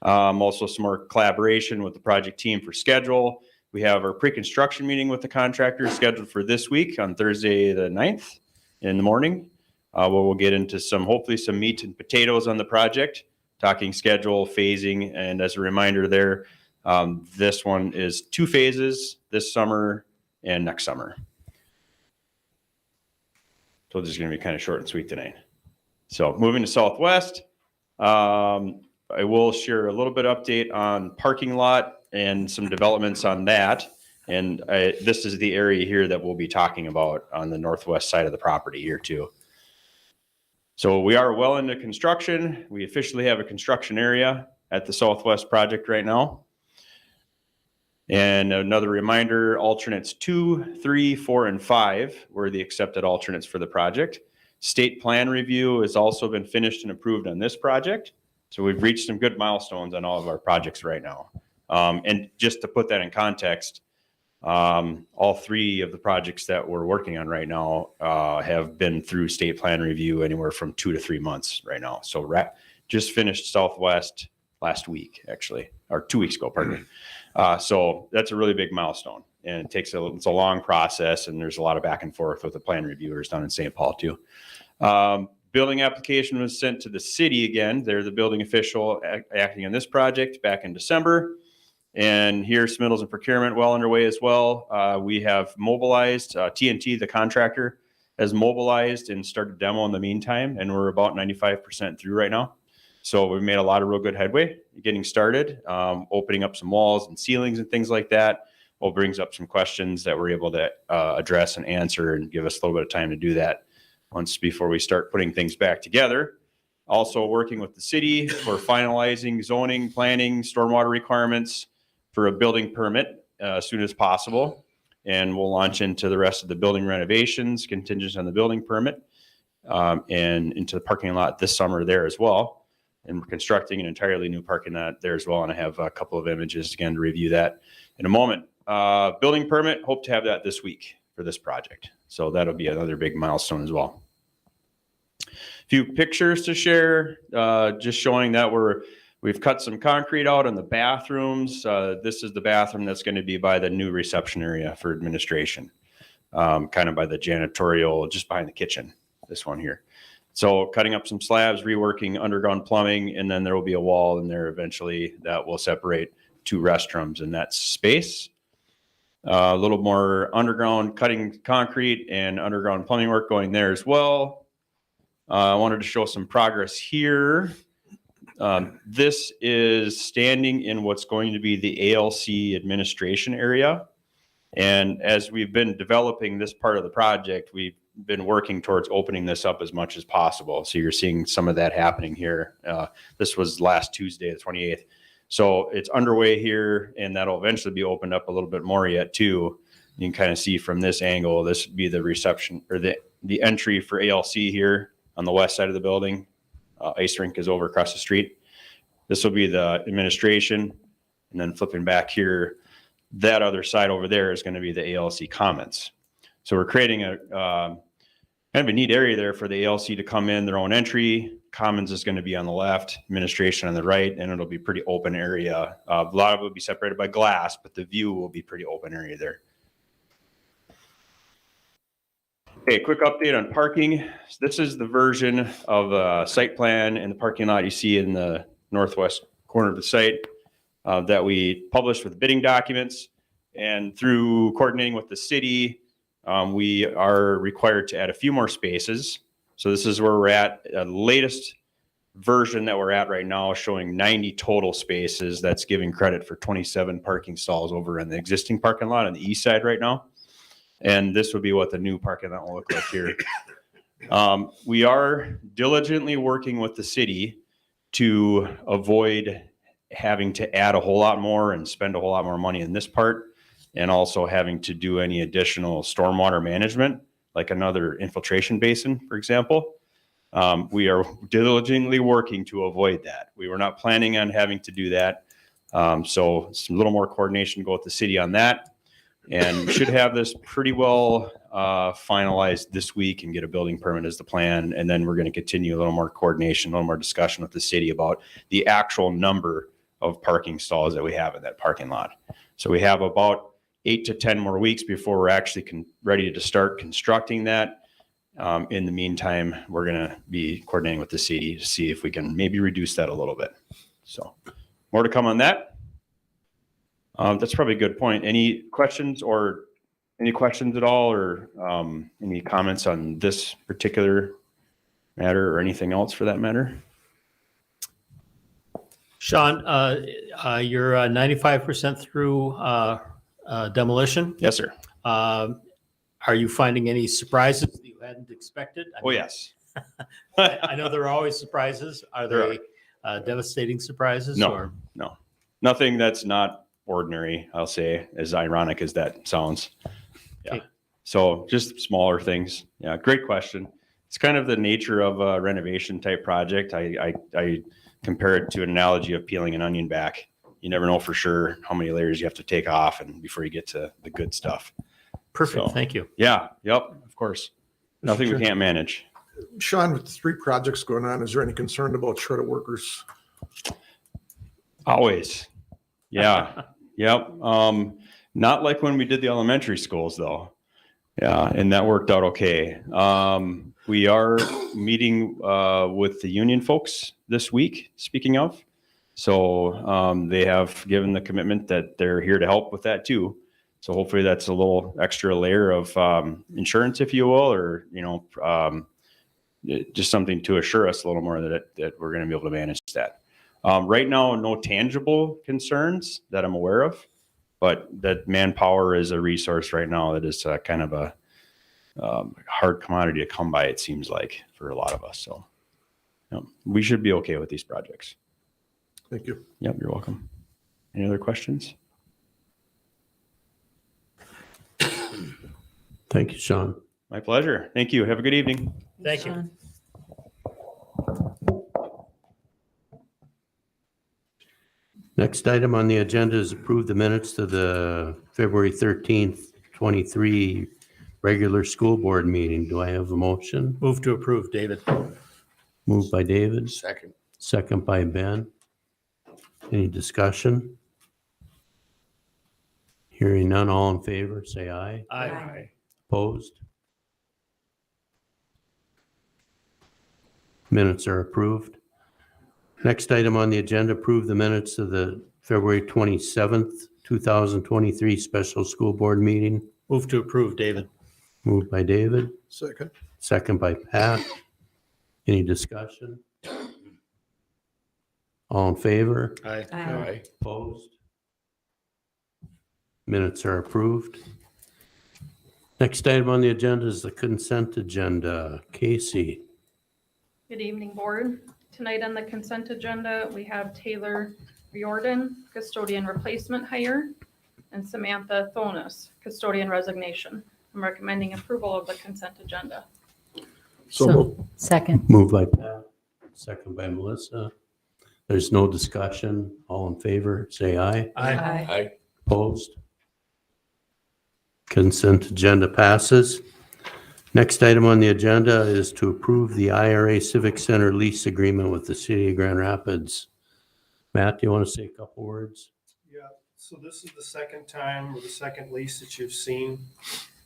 Also some more collaboration with the project team for schedule. We have our pre-construction meeting with the contractor scheduled for this week on Thursday the 9th in the morning. Where we'll get into hopefully some meat and potatoes on the project, talking schedule, phasing, and as a reminder there, this one is 2 phases, this summer and next summer. So this is going to be kind of short and sweet tonight. So moving to Southwest, I will share a little bit update on parking lot and some developments on that. And this is the area here that we'll be talking about on the northwest side of the property here too. So we are well into construction. We officially have a construction area at the Southwest project right now. And another reminder, alternates 2, 3, 4, and 5 were the accepted alternates for the project. State plan review has also been finished and approved on this project. So we've reached some good milestones on all of our projects right now. And just to put that in context, all 3 of the projects that we're working on right now have been through state plan review anywhere from 2 to 3 months right now. So just finished Southwest last week, actually, or 2 weeks ago, pardon me. So that's a really big milestone, and it's a long process, and there's a lot of back and forth with the plan reviewers down in St. Paul too. Building application was sent to the city again. They're the building official acting on this project back in December. And here, submittals and procurement well underway as well. We have mobilized, TNT, the contractor, has mobilized and started demo in the meantime, and we're about 95% through right now. So we've made a lot of real good headway getting started, opening up some walls and ceilings and things like that. Well, brings up some questions that we're able to address and answer, and give us a little bit of time to do that before we start putting things back together. Also working with the city for finalizing zoning, planning, stormwater requirements for a building permit as soon as possible. And we'll launch into the rest of the building renovations, contingent on the building permit, and into the parking lot this summer there as well. And we're constructing an entirely new parking lot there as well. And I have a couple of images again to review that in a moment. Building permit, hope to have that this week for this project. So that'll be another big milestone as well. A few pictures to share, just showing that we've cut some concrete out in the bathrooms. This is the bathroom that's going to be by the new reception area for administration, kind of by the janitorial, just behind the kitchen, this one here. So cutting up some slabs, reworking underground plumbing, and then there will be a wall in there eventually that will separate 2 restrooms in that space. A little more underground cutting concrete and underground plumbing work going there as well. I wanted to show some progress here. This is standing in what's going to be the ALC administration area. And as we've been developing this part of the project, we've been working towards opening this up as much as possible. So you're seeing some of that happening here. This was last Tuesday, the 28th. So it's underway here, and that'll eventually be opened up a little bit more yet too. You can kind of see from this angle, this would be the reception or the entry for ALC here on the west side of the building. Ice rink is over across the street. This will be the administration, and then flipping back here, that other side over there is going to be the ALC Commons. So we're creating a kind of a neat area there for the ALC to come in, their own entry. Commons is going to be on the left, administration on the right, and it'll be pretty open area. A lot of it will be separated by glass, but the view will be pretty open area there. Okay, quick update on parking. This is the version of the site plan and the parking lot you see in the northwest corner of the site that we published with bidding documents. And through coordinating with the city, we are required to add a few more spaces. So this is where we're at. The latest version that we're at right now is showing 90 total spaces. That's giving credit for 27 parking stalls over in the existing parking lot on the east side right now. And this would be what the new parking lot will look like here. We are diligently working with the city to avoid having to add a whole lot more and spend a whole lot more money in this part, and also having to do any additional stormwater management, like another infiltration basin, for example. We are diligently working to avoid that. We were not planning on having to do that. So some little more coordination to go with the city on that. And we should have this pretty well finalized this week and get a building permit as the plan. And then we're going to continue a little more coordination, a little more discussion with the city about the actual number of parking stalls that we have in that parking lot. So we have about 8 to 10 more weeks before we're actually ready to start constructing that. In the meantime, we're going to be coordinating with the city to see if we can maybe reduce that a little bit. So more to come on that. That's probably a good point. Any questions at all, or any comments on this particular matter or anything else for that matter? Sean, you're 95% through demolition. Yes, sir. Are you finding any surprises that you hadn't expected? Oh, yes. I know there are always surprises. Are There they devastating surprises? No. Or? No, nothing that's not ordinary, I'll say, as ironic as that sounds. Yeah. Okay. So just smaller things. Yeah. Great question. It's kind of the nature of a renovation type project. I compare it to an analogy of peeling an onion back. You never know for sure how many layers you have to take off and before you get to the good stuff. Perfect. So, Thank you. Yeah. Yep. Of course. Nothing we can't manage. Sean, with 3 projects going on, is there any concern about shred of workers? Always. Yeah. Yep. Not like when we did the elementary schools though. Yeah. And that worked out okay. We are meeting with the union folks this week, speaking of. So they have given the commitment that they're here to help with that too. So hopefully that's a little extra layer of insurance, if you will, or, just something to assure us a little more that we're going to be able to manage that. Right now, no tangible concerns that I'm aware of, but that manpower is a resource right now that is kind of a hard commodity to come by, it seems like, for a lot of us. So we should be okay with these projects. Thank you. Yep, you're welcome. Any other questions? Thank you, Sean. My pleasure. Thank you. Have a good evening. Thank you. Next item on the agenda is approve the minutes to the February 13th, 23 regular school board meeting. Do I have a motion? Move to approve, David. Moved by David, Second. second by Ben. Any discussion? Hearing none, all in favor, say aye. Aye. Opposed? Minutes are approved. Next item on the agenda, approve the minutes of the February 27th, 2023 special school board meeting. Move to approve, David. Moved by David, Second. second by Pat. Any discussion? All in favor? Aye. Aye. Opposed? Minutes are approved. Next item on the agenda is the consent agenda. Casey, Good evening, board. Tonight on the consent agenda, we have Taylor Riordan, custodian replacement hire, and Samantha Thonis, custodian resignation. I'm recommending approval of the consent agenda. So, Second. moved by Pat, second by Melissa. There's no discussion. All in favor, say aye. Aye. Opposed? Consent agenda passes. Next item on the agenda is to approve the IRA Civic Center lease agreement with the city of Grand Rapids. Matt, do you want to say a couple words? Yeah, so this is the second time or the second lease that you've seen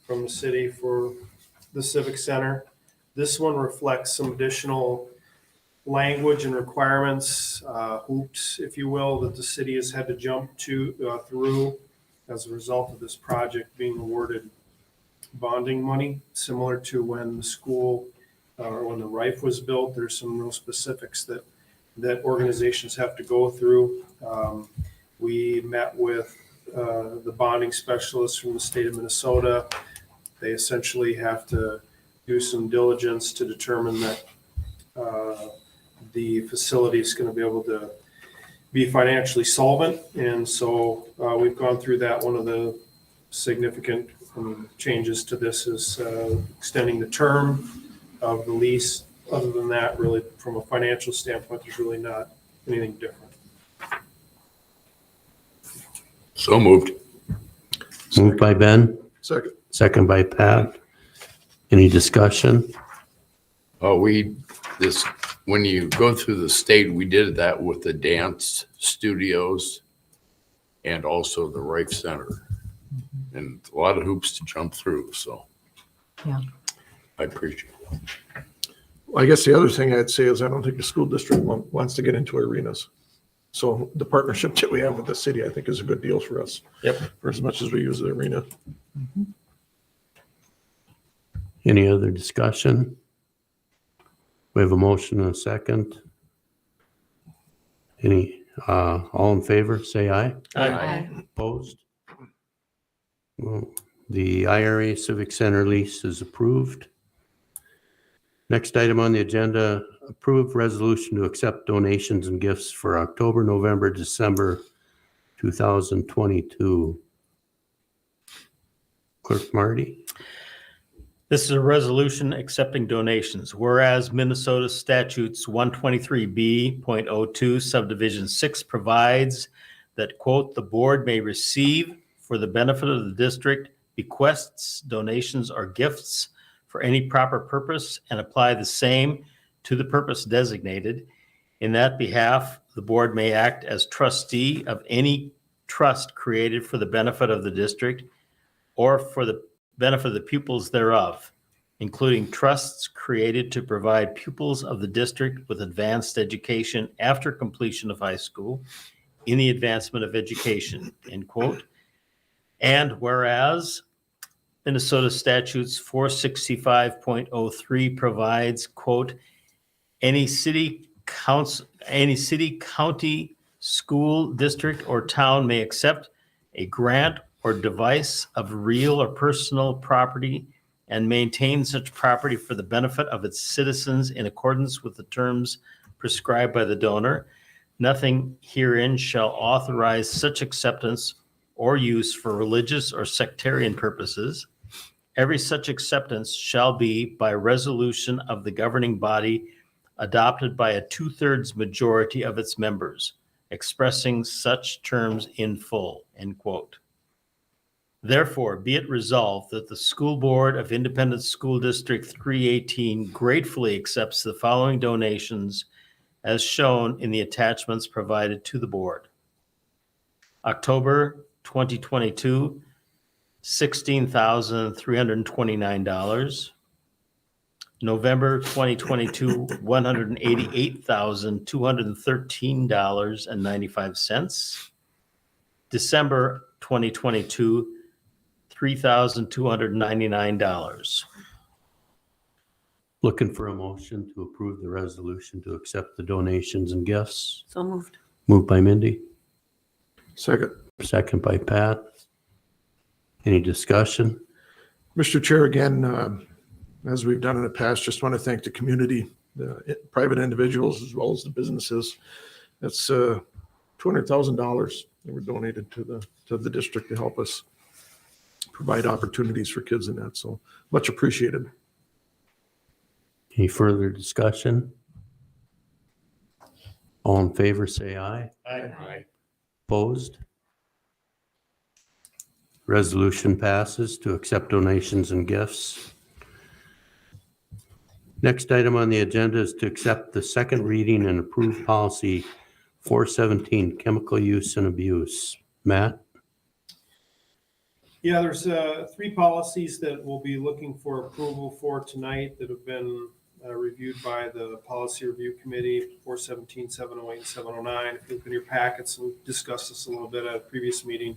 from the city for the Civic Center. This one reflects some additional language and requirements, hoops, if you will, that the city has had to jump through as a result of this project being awarded bonding money, similar to when the school or when the RIFE was built. There's some real specifics that organizations have to go through. We met with the bonding specialists from the state of Minnesota. They essentially have to do some diligence to determine that the facility is going to be able to be financially solvent. And so we've gone through that. One of the significant changes to this is extending the term of the lease. Other than that, really, from a financial standpoint, there's really not anything different. So moved. Moved by Ben, second. second by Pat. Any discussion? Oh, when you go through the state, we did that with the dance studios and also the Rife Center. And a lot of hoops to jump through, so. Yeah. I appreciate it. I guess the other thing I'd say is I don't think the school district wants to get into arenas. So the partnership that we have with the city, I think, is a good deal for us. Yep. For as much as we use the arena. Any other discussion? We have a motion and a second. All in favor, say aye. Aye. Opposed? Well, the IRA Civic Center lease is approved. Next item on the agenda, approved resolution to accept donations and gifts for October, November, December 2022. Clerk Marty? This is a resolution accepting donations. Whereas Minnesota statutes 123B.02 subdivision 6 provides that, quote, the board may receive for the benefit of the district bequests, donations, or gifts for any proper purpose and apply the same to the purpose designated. In that behalf, the board may act as trustee of any trust created for the benefit of the district or for the benefit of the pupils thereof, including trusts created to provide pupils of the district with advanced education after completion of high school in the advancement of education, end quote. And whereas Minnesota statutes 465.03 provides, quote, any city, county, school, district, or town may accept a grant or device of real or personal property and maintain such property for the benefit of its citizens in accordance with the terms prescribed by the donor. Nothing herein shall authorize such acceptance or use for religious or sectarian purposes. Every such acceptance shall be by resolution of the governing body adopted by a 2/3 majority of its members, expressing such terms in full, end quote. Therefore, be it resolved that the School Board of Independent School District 318 gratefully accepts the following donations as shown in the attachments provided to the board. October 2022, $16,329. November 2022, $188,213.95. December 2022, $3,299. Looking for a motion to approve the resolution to accept the donations and gifts. So moved. Moved by Mindy, Second. second by Pat. Any discussion? Mr. Chair, again, as we've done in the past, just want to thank the community, the private individuals as well as the businesses. That's $200,000 that were donated to the district to help us provide opportunities for kids in that. So much appreciated. Any further discussion? All in favor, say aye. Aye. Opposed? Resolution passes to accept donations and gifts. Next item on the agenda is to accept the second reading and approve policy 417, chemical use and abuse. Matt? Yeah, there's 3 policies that we'll be looking for approval for tonight that have been reviewed by the Policy Review Committee, 417, 708, and 709. If you look in your packets, we discussed this a little bit at a previous meeting.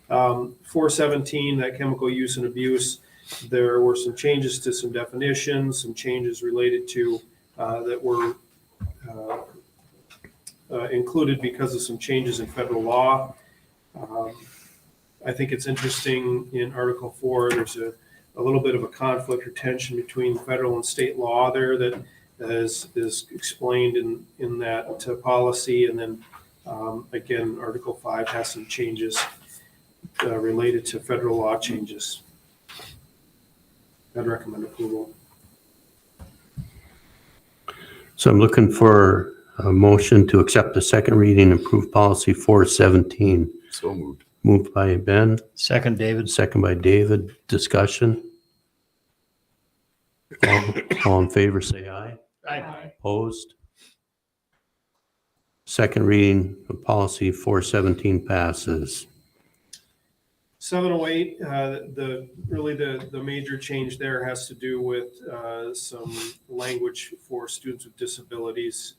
417, that chemical use and abuse, there were some changes to some definitions, some changes related to that were included because of some changes in federal law. I think it's interesting in Article 4, there's a little bit of a conflict or tension between federal and state law there that is explained in that policy. And then again, Article 5 has some changes related to federal law changes. I'd recommend approval. So I'm looking for a motion to accept the second reading and approve policy 417. So moved. Moved by Ben, Second, David. second by David. Discussion? All in favor, say aye. Aye. Opposed? Second reading of policy 417 passes. 708, the major change there has to do with some language for students with disabilities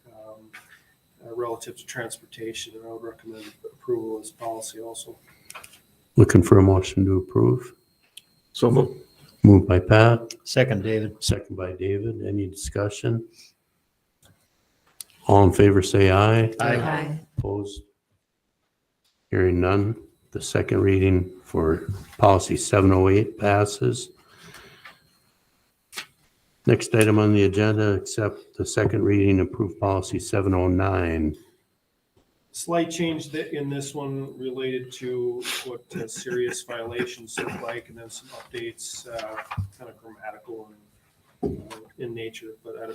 relative to transportation, and I would recommend approval as policy also. Looking for a motion to approve. So moved. Moved by Pat, Second, David. second by David. Any discussion? All in favor, say aye. Aye. Opposed? Hearing none. The second reading for policy 708 passes. Next item on the agenda, accept the second reading, approve policy 709. Slight change in this one related to what serious violations look like, and then some updates, kind of grammatical and in nature, but I'd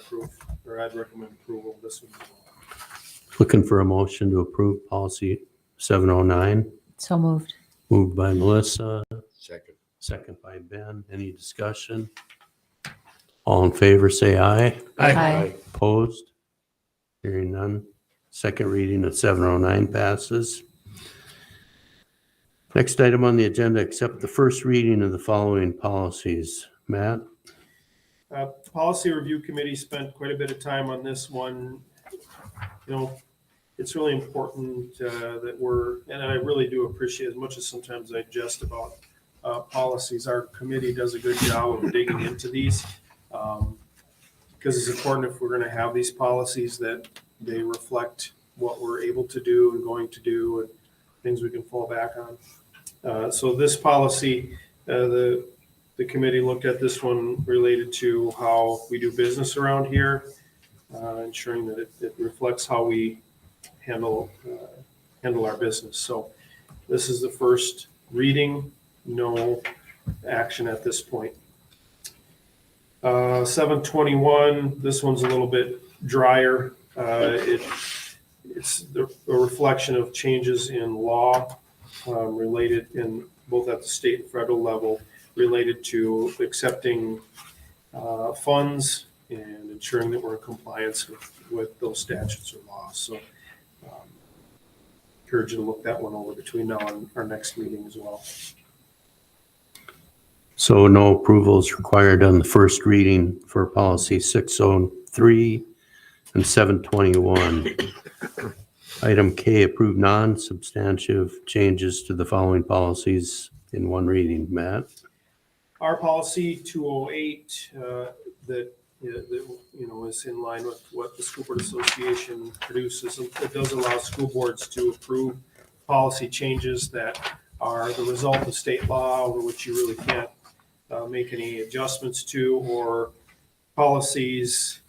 recommend approval of this one. Looking for a motion to approve policy 709. So moved. Moved by Melissa, Second. second by Ben. Any discussion? All in favor, say aye. Aye. Opposed? Hearing none. Second reading of 709 passes. Next item on the agenda, accept the first reading of the following policies. Matt? Policy Review Committee spent quite a bit of time on this one. It's really important and I really do appreciate, as much as sometimes I jest about policies, our committee does a good job of digging into these. Because it's important, if we're going to have these policies, that they reflect what we're able to do and going to do and things we can fall back on. So this policy, the committee looked at this one related to how we do business around here, ensuring that it reflects how we handle our business. So this is the first reading, no action at this point. 721, this one's a little bit drier. It's a reflection of changes in law related in both at the state and federal level related to accepting funds and ensuring that we're in compliance with those statutes or laws. So encourage you to look that one over between now and our next meeting as well. So no approval is required on the first reading for policy 603 and 721. Item K, approve non-substantive changes to the following policies in one reading. Matt? Our policy 208 that is in line with what the School Board Association produces. It does allow school boards to approve policy changes that are the result of state law over which you really can't make any adjustments to, or policies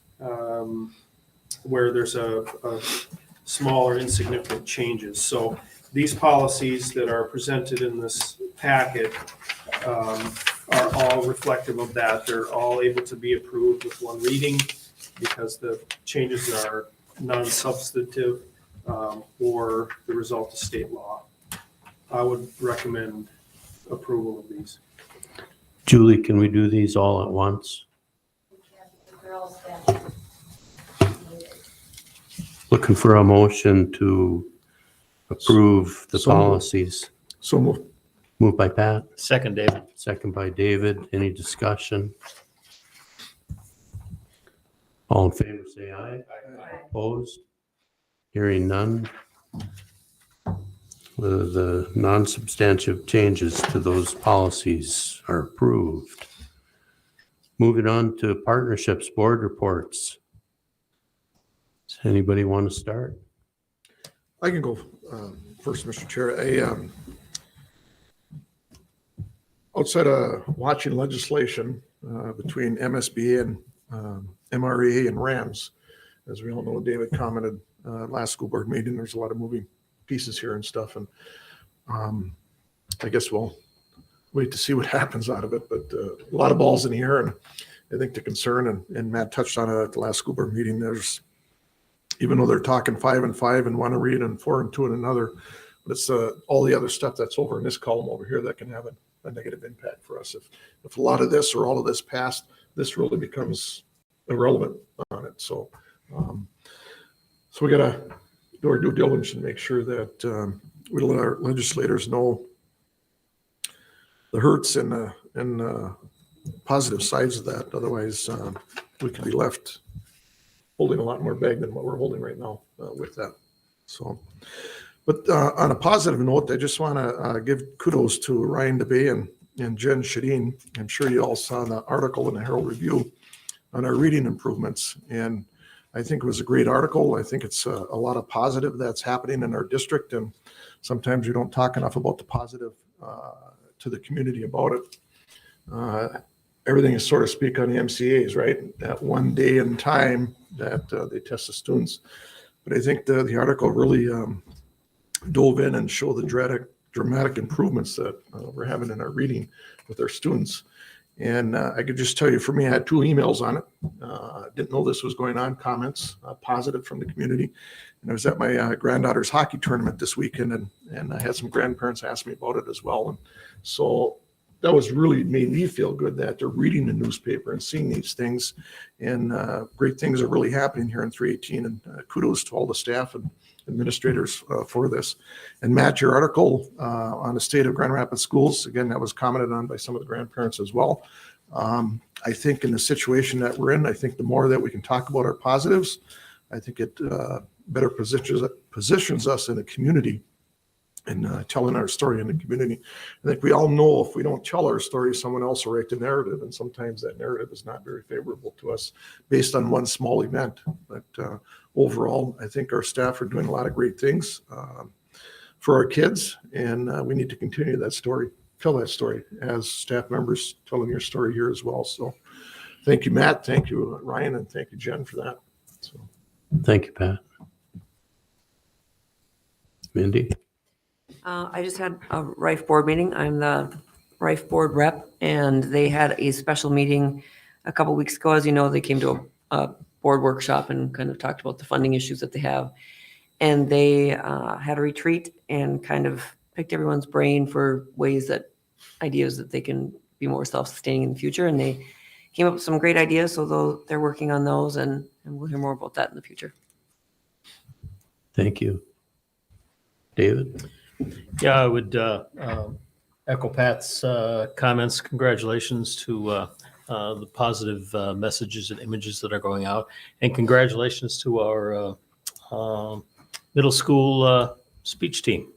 where there's a small or insignificant changes. So these policies that are presented in this packet are all reflective of that. They're all able to be approved with one reading because the changes are non-substantive or the result of state law. I would recommend approval of these. Julie, can we do these all at once? Looking for a motion to approve the So moved. policies. So moved. Moved by Pat, Second, David. second by David. Any discussion? All in favor, say aye. Opposed? Hearing none. The non-substantive changes to those policies are approved. Moving on to partnerships board reports. Does anybody want to start? I can go first, Mr. Chair. Outside of watching legislation between MSBA and MREA and RAMS, as we all know, David commented last school board meeting, there's a lot of moving pieces here and stuff. And I guess we'll wait to see what happens out of it. But a lot of balls in the air. And I think the concern, and Matt touched on it at the last school board meeting, there's, even though they're talking 5 and 5 in one arena and 4 and 2 in another, but it's all the other stuff that's over in this column over here that can have a negative impact for us. If a lot of this or all of this passed, this really becomes irrelevant on it. So we got to do our due diligence and make sure that we let our legislators know the hurts and positive sides of that. Otherwise, we could be left holding a lot more bag than what we're holding right now with that. So, but on a positive note, I just want to give kudos to Ryan DeBay and Jen Shadeen. I'm sure you all saw the article in the Herald Review on our reading improvements. And I think it was a great article. I think it's a lot of positive that's happening in our district. And sometimes we don't talk enough about the positive to the community about it. Everything is, so to speak, on the MCAs, right? That one day in time that they test the students. But I think the article really dove in and showed the dramatic improvements that we're having in our reading with our students. And I could just tell you, for me, I had 2 emails on it. Didn't know this was going on, comments, positive from the community. And I was at my granddaughter's hockey tournament this weekend, and I had some grandparents ask me about it as well. And so that was really made me feel good that they're reading the newspaper and seeing these things. And great things are really happening here in 318. And kudos to all the staff and administrators for this. And Matt, your article on the state of Grand Rapids schools, again, that was commented on by some of the grandparents as well. I think in the situation that we're in, I think the more that we can talk about our positives, I think it better positions us in the community and telling our story in the community. I think we all know if we don't tell our story, someone else will write the narrative, and sometimes that narrative is not very favorable to us based on one small event. But overall, I think our staff are doing a lot of great things for our kids, and we need to continue that story, tell that story as staff members telling your story here as well. So thank you, Matt. Thank you, Ryan, and thank you, Jen, for that. So. Thank you, Pat. Mindy? I just had a RIFE board meeting. I'm the RIFE board rep, and they had a special meeting a couple weeks ago. As you know, they came to a board workshop and kind of talked about the funding issues that they have. And they had a retreat and kind of picked everyone's brain for ideas that they can be more self-sustaining in the future. And they came up with some great ideas. So they're working on those, and we'll hear more about that in the future. Thank you. David? Yeah, I would echo Pat's comments. Congratulations to the positive messages and images that are going out. And congratulations to our middle school speech team.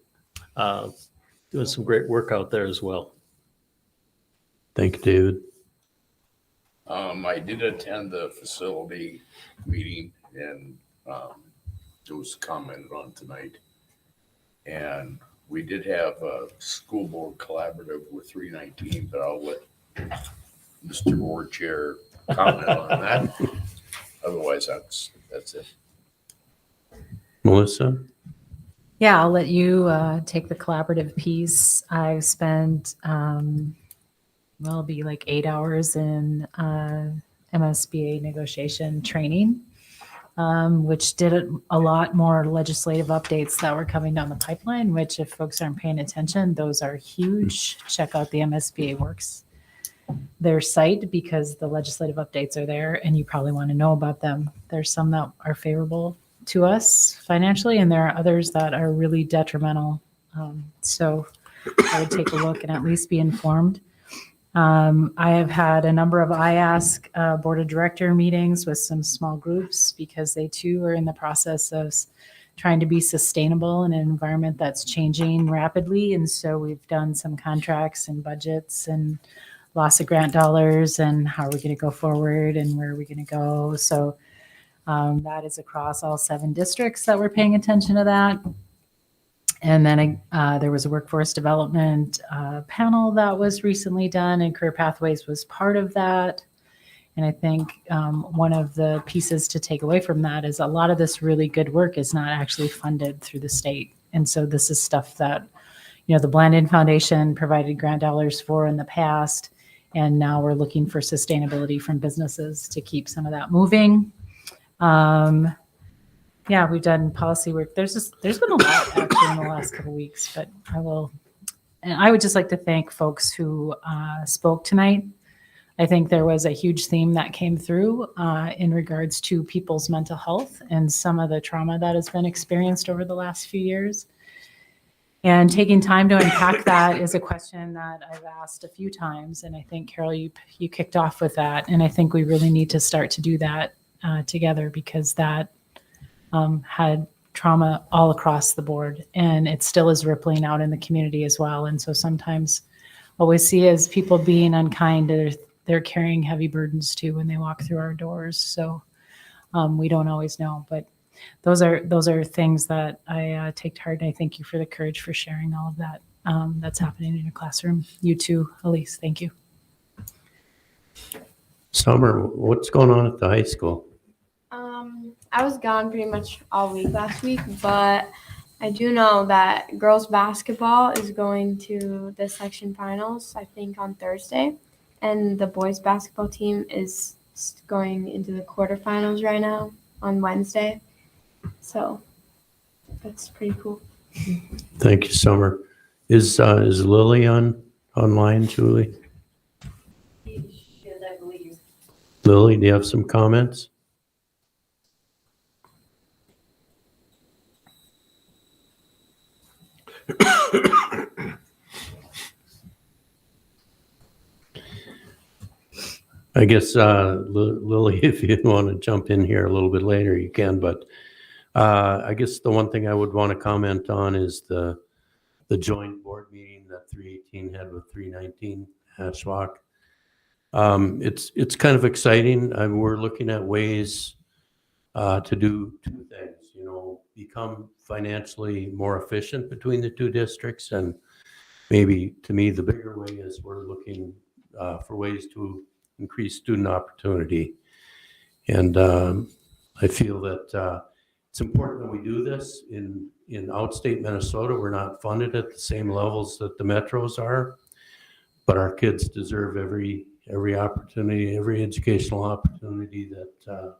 Doing some great work out there as well. Thank you, David. I did attend the facility meeting and it was commented on tonight. And we did have a school board collaborative with 319, but I'll let Mr. Board Chair comment on that. Otherwise, that's it. Melissa? Yeah, I'll let you take the collaborative piece. I've spent, it'll be like 8 hours in MSBA negotiation training, which did a lot more legislative updates that were coming down the pipeline, which if folks aren't paying attention, those are huge. Check out the MSBA Works, their site, because the legislative updates are there and you probably want to know about them. There's some that are favorable to us financially, and there are others that are really detrimental. So I would take a look and at least be informed. I have had a number of IASK board of director meetings with some small groups because they too are in the process of trying to be sustainable in an environment that's changing rapidly. And so we've done some contracts and budgets and loss of grant dollars and how are we going to go forward and where are we going to go. So that is across all 7 districts that we're paying attention to that. And then there was a workforce development panel that was recently done, and Career Pathways was part of that. And I think one of the pieces to take away from that is a lot of this really good work is not actually funded through the state. And so this is stuff that, you know, the Blandin Foundation provided grant dollars for in the past. And now we're looking for sustainability from businesses to keep some of that moving. Yeah, we've done policy work. There's been a lot actually in the last couple of weeks, but I would just like to thank folks who spoke tonight. I think there was a huge theme that came through in regards to people's mental health and some of the trauma that has been experienced over the last few years. And taking time to unpack that is a question that I've asked a few times. And I think, Carol, you kicked off with that. And I think we really need to start to do that together, because that had trauma all across the board, and it still is rippling out in the community as well. And so sometimes what we see is people being unkind, they're carrying heavy burdens too when they walk through our doors. So we don't always know, but those are things that I take to heart. And I thank you for the courage for sharing all of that that's happening in your classroom. You too, Elise. Thank you. Summer, what's going on at the high school? I was gone pretty much all week last week, but I do know that girls basketball is going to the section finals, I think, on Thursday. And the boys basketball team is going into the quarterfinals right now on Wednesday. So that's pretty cool. Thank you, Summer. Is Lily online, Julie? She is, I believe. Lily, do you have some comments? I guess, Lily, if you want to jump in here a little bit later, you can. But I guess the one thing I would want to comment on is the joint board meeting that 318 had with 319 Ashwaubenon. It's kind of exciting. We're looking at ways to do 2 things. You know, become financially more efficient between the 2 districts, and maybe, to me, the bigger way is we're looking for ways to increase student opportunity. And I feel that it's important that we do this. In outstate Minnesota, we're not funded at the same levels that the metros are, but our kids deserve every opportunity, every educational opportunity that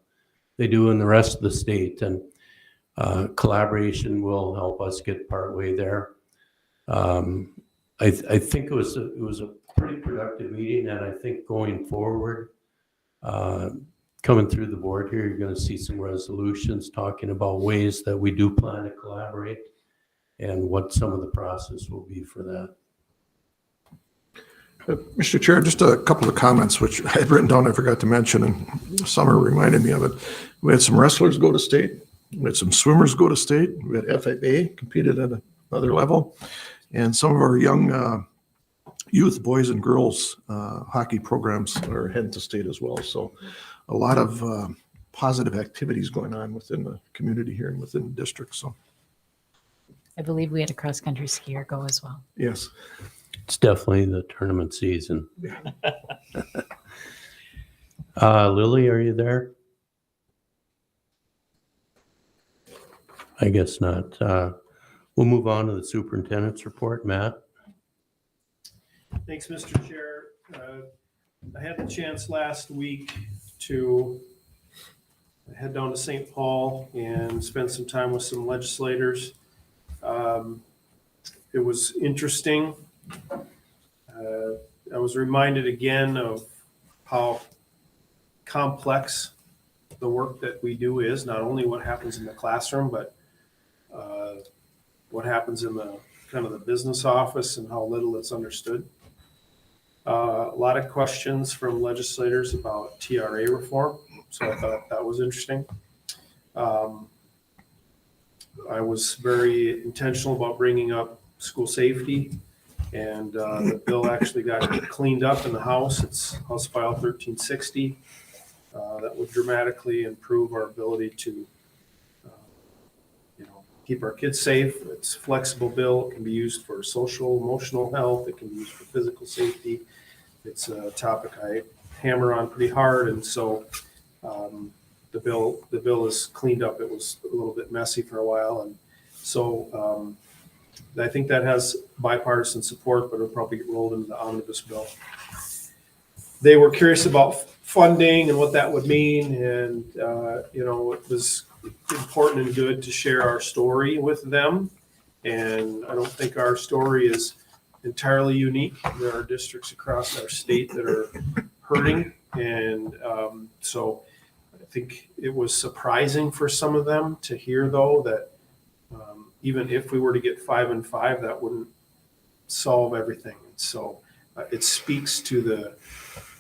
they do in the rest of the state. And collaboration will help us get partway there. I think it was a pretty productive meeting, and I think going forward, coming through the board here, you're going to see some resolutions talking about ways that we do plan to collaborate and what some of the process will be for that. Mr. Chair, just a couple of comments, which I had written down, I forgot to mention, and Summer reminded me of it. We had some wrestlers go to state. We had some swimmers go to state. We had FFA competed at another level. And some of our young youth, boys and girls hockey programs are heading to state as well. So a lot of positive activities going on within the community here and within the district. So, I believe we had a cross-country skier go as well. yes. It's definitely the tournament season. Lily, are you there? I guess not. We'll move on to the superintendent's report. Matt? Thanks, Mr. Chair. I had the chance last week to head down to St. Paul and spend some time with some legislators. It was interesting. I was reminded again of how complex the work that we do is, not only what happens in the classroom, but what happens in the kind of the business office and how little it's understood. A lot of questions from legislators about TRA reform, so I thought that was interesting. I was very intentional about bringing up school safety, and the bill actually got cleaned up in the House. It's House File 1360. That would dramatically improve our ability to keep our kids safe. It's a flexible bill. It can be used for social, emotional health. It can be used for physical safety. It's a topic I hammer on pretty hard, and so the bill is cleaned up. It was a little bit messy for a while, and so I think that has bipartisan support, but it'll probably get rolled into the omnibus bill. They were curious about funding and what that would mean, and it was important and good to share our story with them. And I don't think our story is entirely unique. There are districts across our state that are hurting, and so I think it was surprising for some of them to hear, though, that even if we were to get 5 and 5, that wouldn't solve everything. So it speaks to the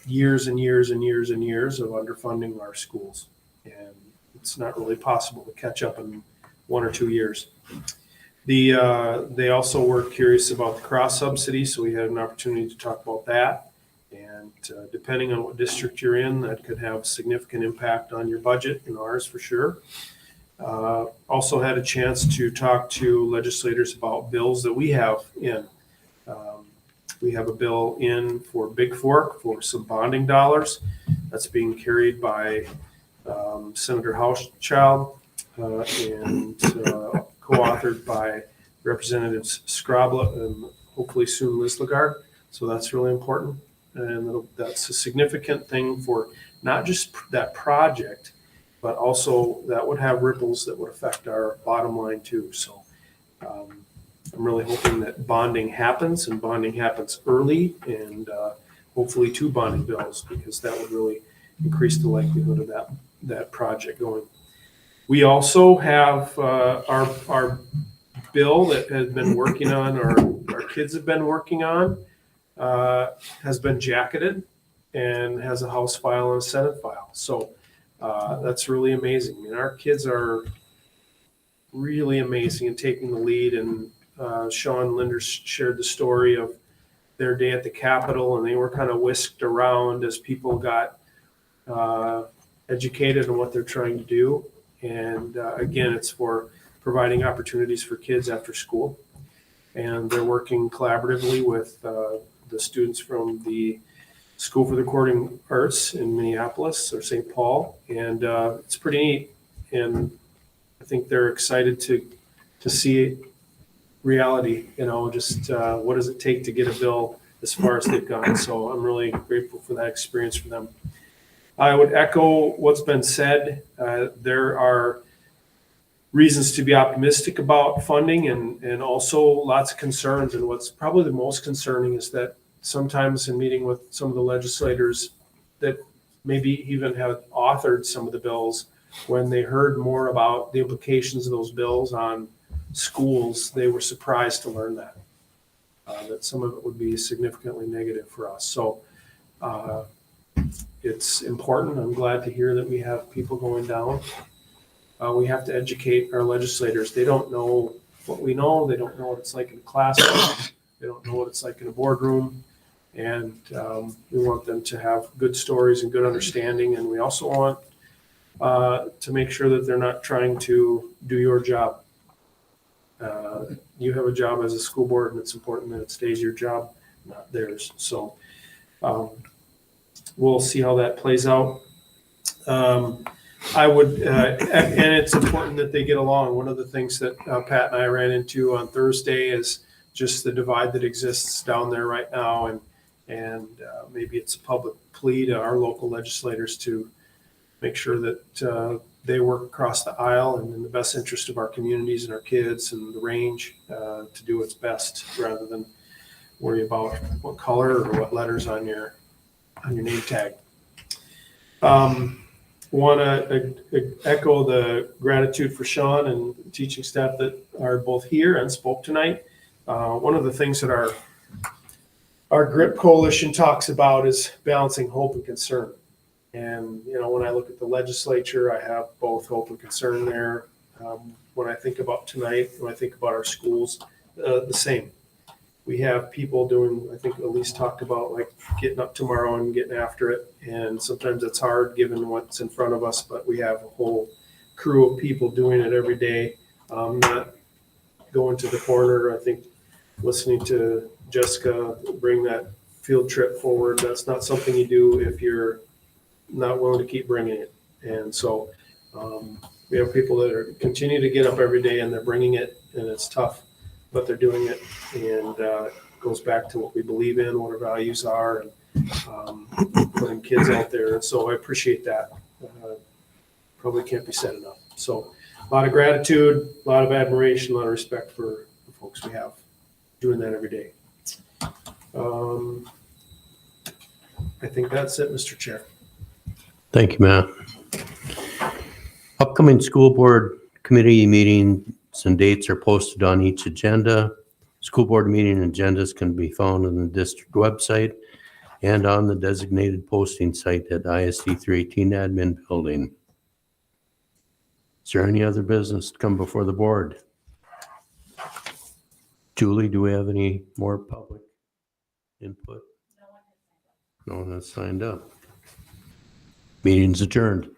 years and years and years and years of underfunding our schools, and it's not really possible to catch up in 1 or 2 years. They also were curious about the cross subsidy, so we had an opportunity to talk about that. And depending on what district you're in, that could have significant impact on your budget, and ours for sure. Also had a chance to talk to legislators about bills that we have in. We have a bill in for Big Fork for some bonding dollars. That's being carried by Senator Hauschild and co-authored by Representatives Scrabla and hopefully soon Liz Lagarde. So that's really important. And that's a significant thing for not just that project, but also that would have ripples that would affect our bottom line too. So I'm really hoping that bonding happens, and bonding happens early, and hopefully 2 bonding bills, because that would really increase the likelihood of that project going. We also have our bill that has been working on, our kids have been working on, has been jacketed and has a House file and a Senate file. So that's really amazing. I mean, our kids are really amazing in taking the lead, and Sean Linder shared the story of their day at the Capitol, and they were kind of whisked around as people got educated on what they're trying to do. And again, it's for providing opportunities for kids after school. And they're working collaboratively with the students from the School for the Recording Arts in Minneapolis or St. Paul. And it's pretty neat. And I think they're excited to see reality, just what does it take to get a bill as far as they've gone. So I'm really grateful for that experience for them. I would echo what's been said. There are reasons to be optimistic about funding, and also lots of concerns. And what's probably the most concerning is that sometimes in meeting with some of the legislators that maybe even have authored some of the bills, when they heard more about the implications of those bills on schools, they were surprised to learn that some of it would be significantly negative for us. So it's important. I'm glad to hear that we have people going down. we have to educate our legislators. They don't know what we know. They don't know what it's like in a classroom. They don't know what it's like in a boardroom. And we want them to have good stories and good understanding. And we also want to make sure that they're not trying to do your job. You have a job as a school board, and it's important that it stays your job, not theirs. So we'll see how that plays out. I would, and it's important that they get along. One of the things that Pat and I ran into on Thursday is just the divide that exists down there right now, and maybe it's a public plea to our local legislators to make sure that they work across the aisle and in the best interest of our communities and our kids and the range to do its best, rather than worry about what color or what letters on your name tag. Want to echo the gratitude for Sean and teaching staff that are both here and spoke tonight. One of the things that our GRIP coalition talks about is balancing hope and concern. And, you know, when I look at the legislature, I have both hope and concern there. When I think about tonight, when I think about our schools, the same. We have people doing, I think Elise talked about, like getting up tomorrow and getting after it. And sometimes it's hard given what's in front of us, but we have a whole crew of people doing it every day, not going to the corner. I think listening to Jessica bring that field trip forward, that's not something you do if you're not willing to keep bringing it. And so we have people that continue to get up every day and they're bringing it, and it's tough, but they're doing it. And it goes back to what we believe in, what our values are, and putting kids out there. And so I appreciate that. Probably can't be said enough. So a lot of gratitude, a lot of admiration, a lot of respect for the folks we have doing that every day. I think that's it, Mr. Chair. Thank you, Matt. Upcoming school board committee meetings and dates are posted on each agenda. School board meeting agendas can be found on the district website and on the designated posting site at ISD 318 admin building. Is there any other business to come before the board? Julie, do we have any more public input? No one has signed up. Meeting's adjourned.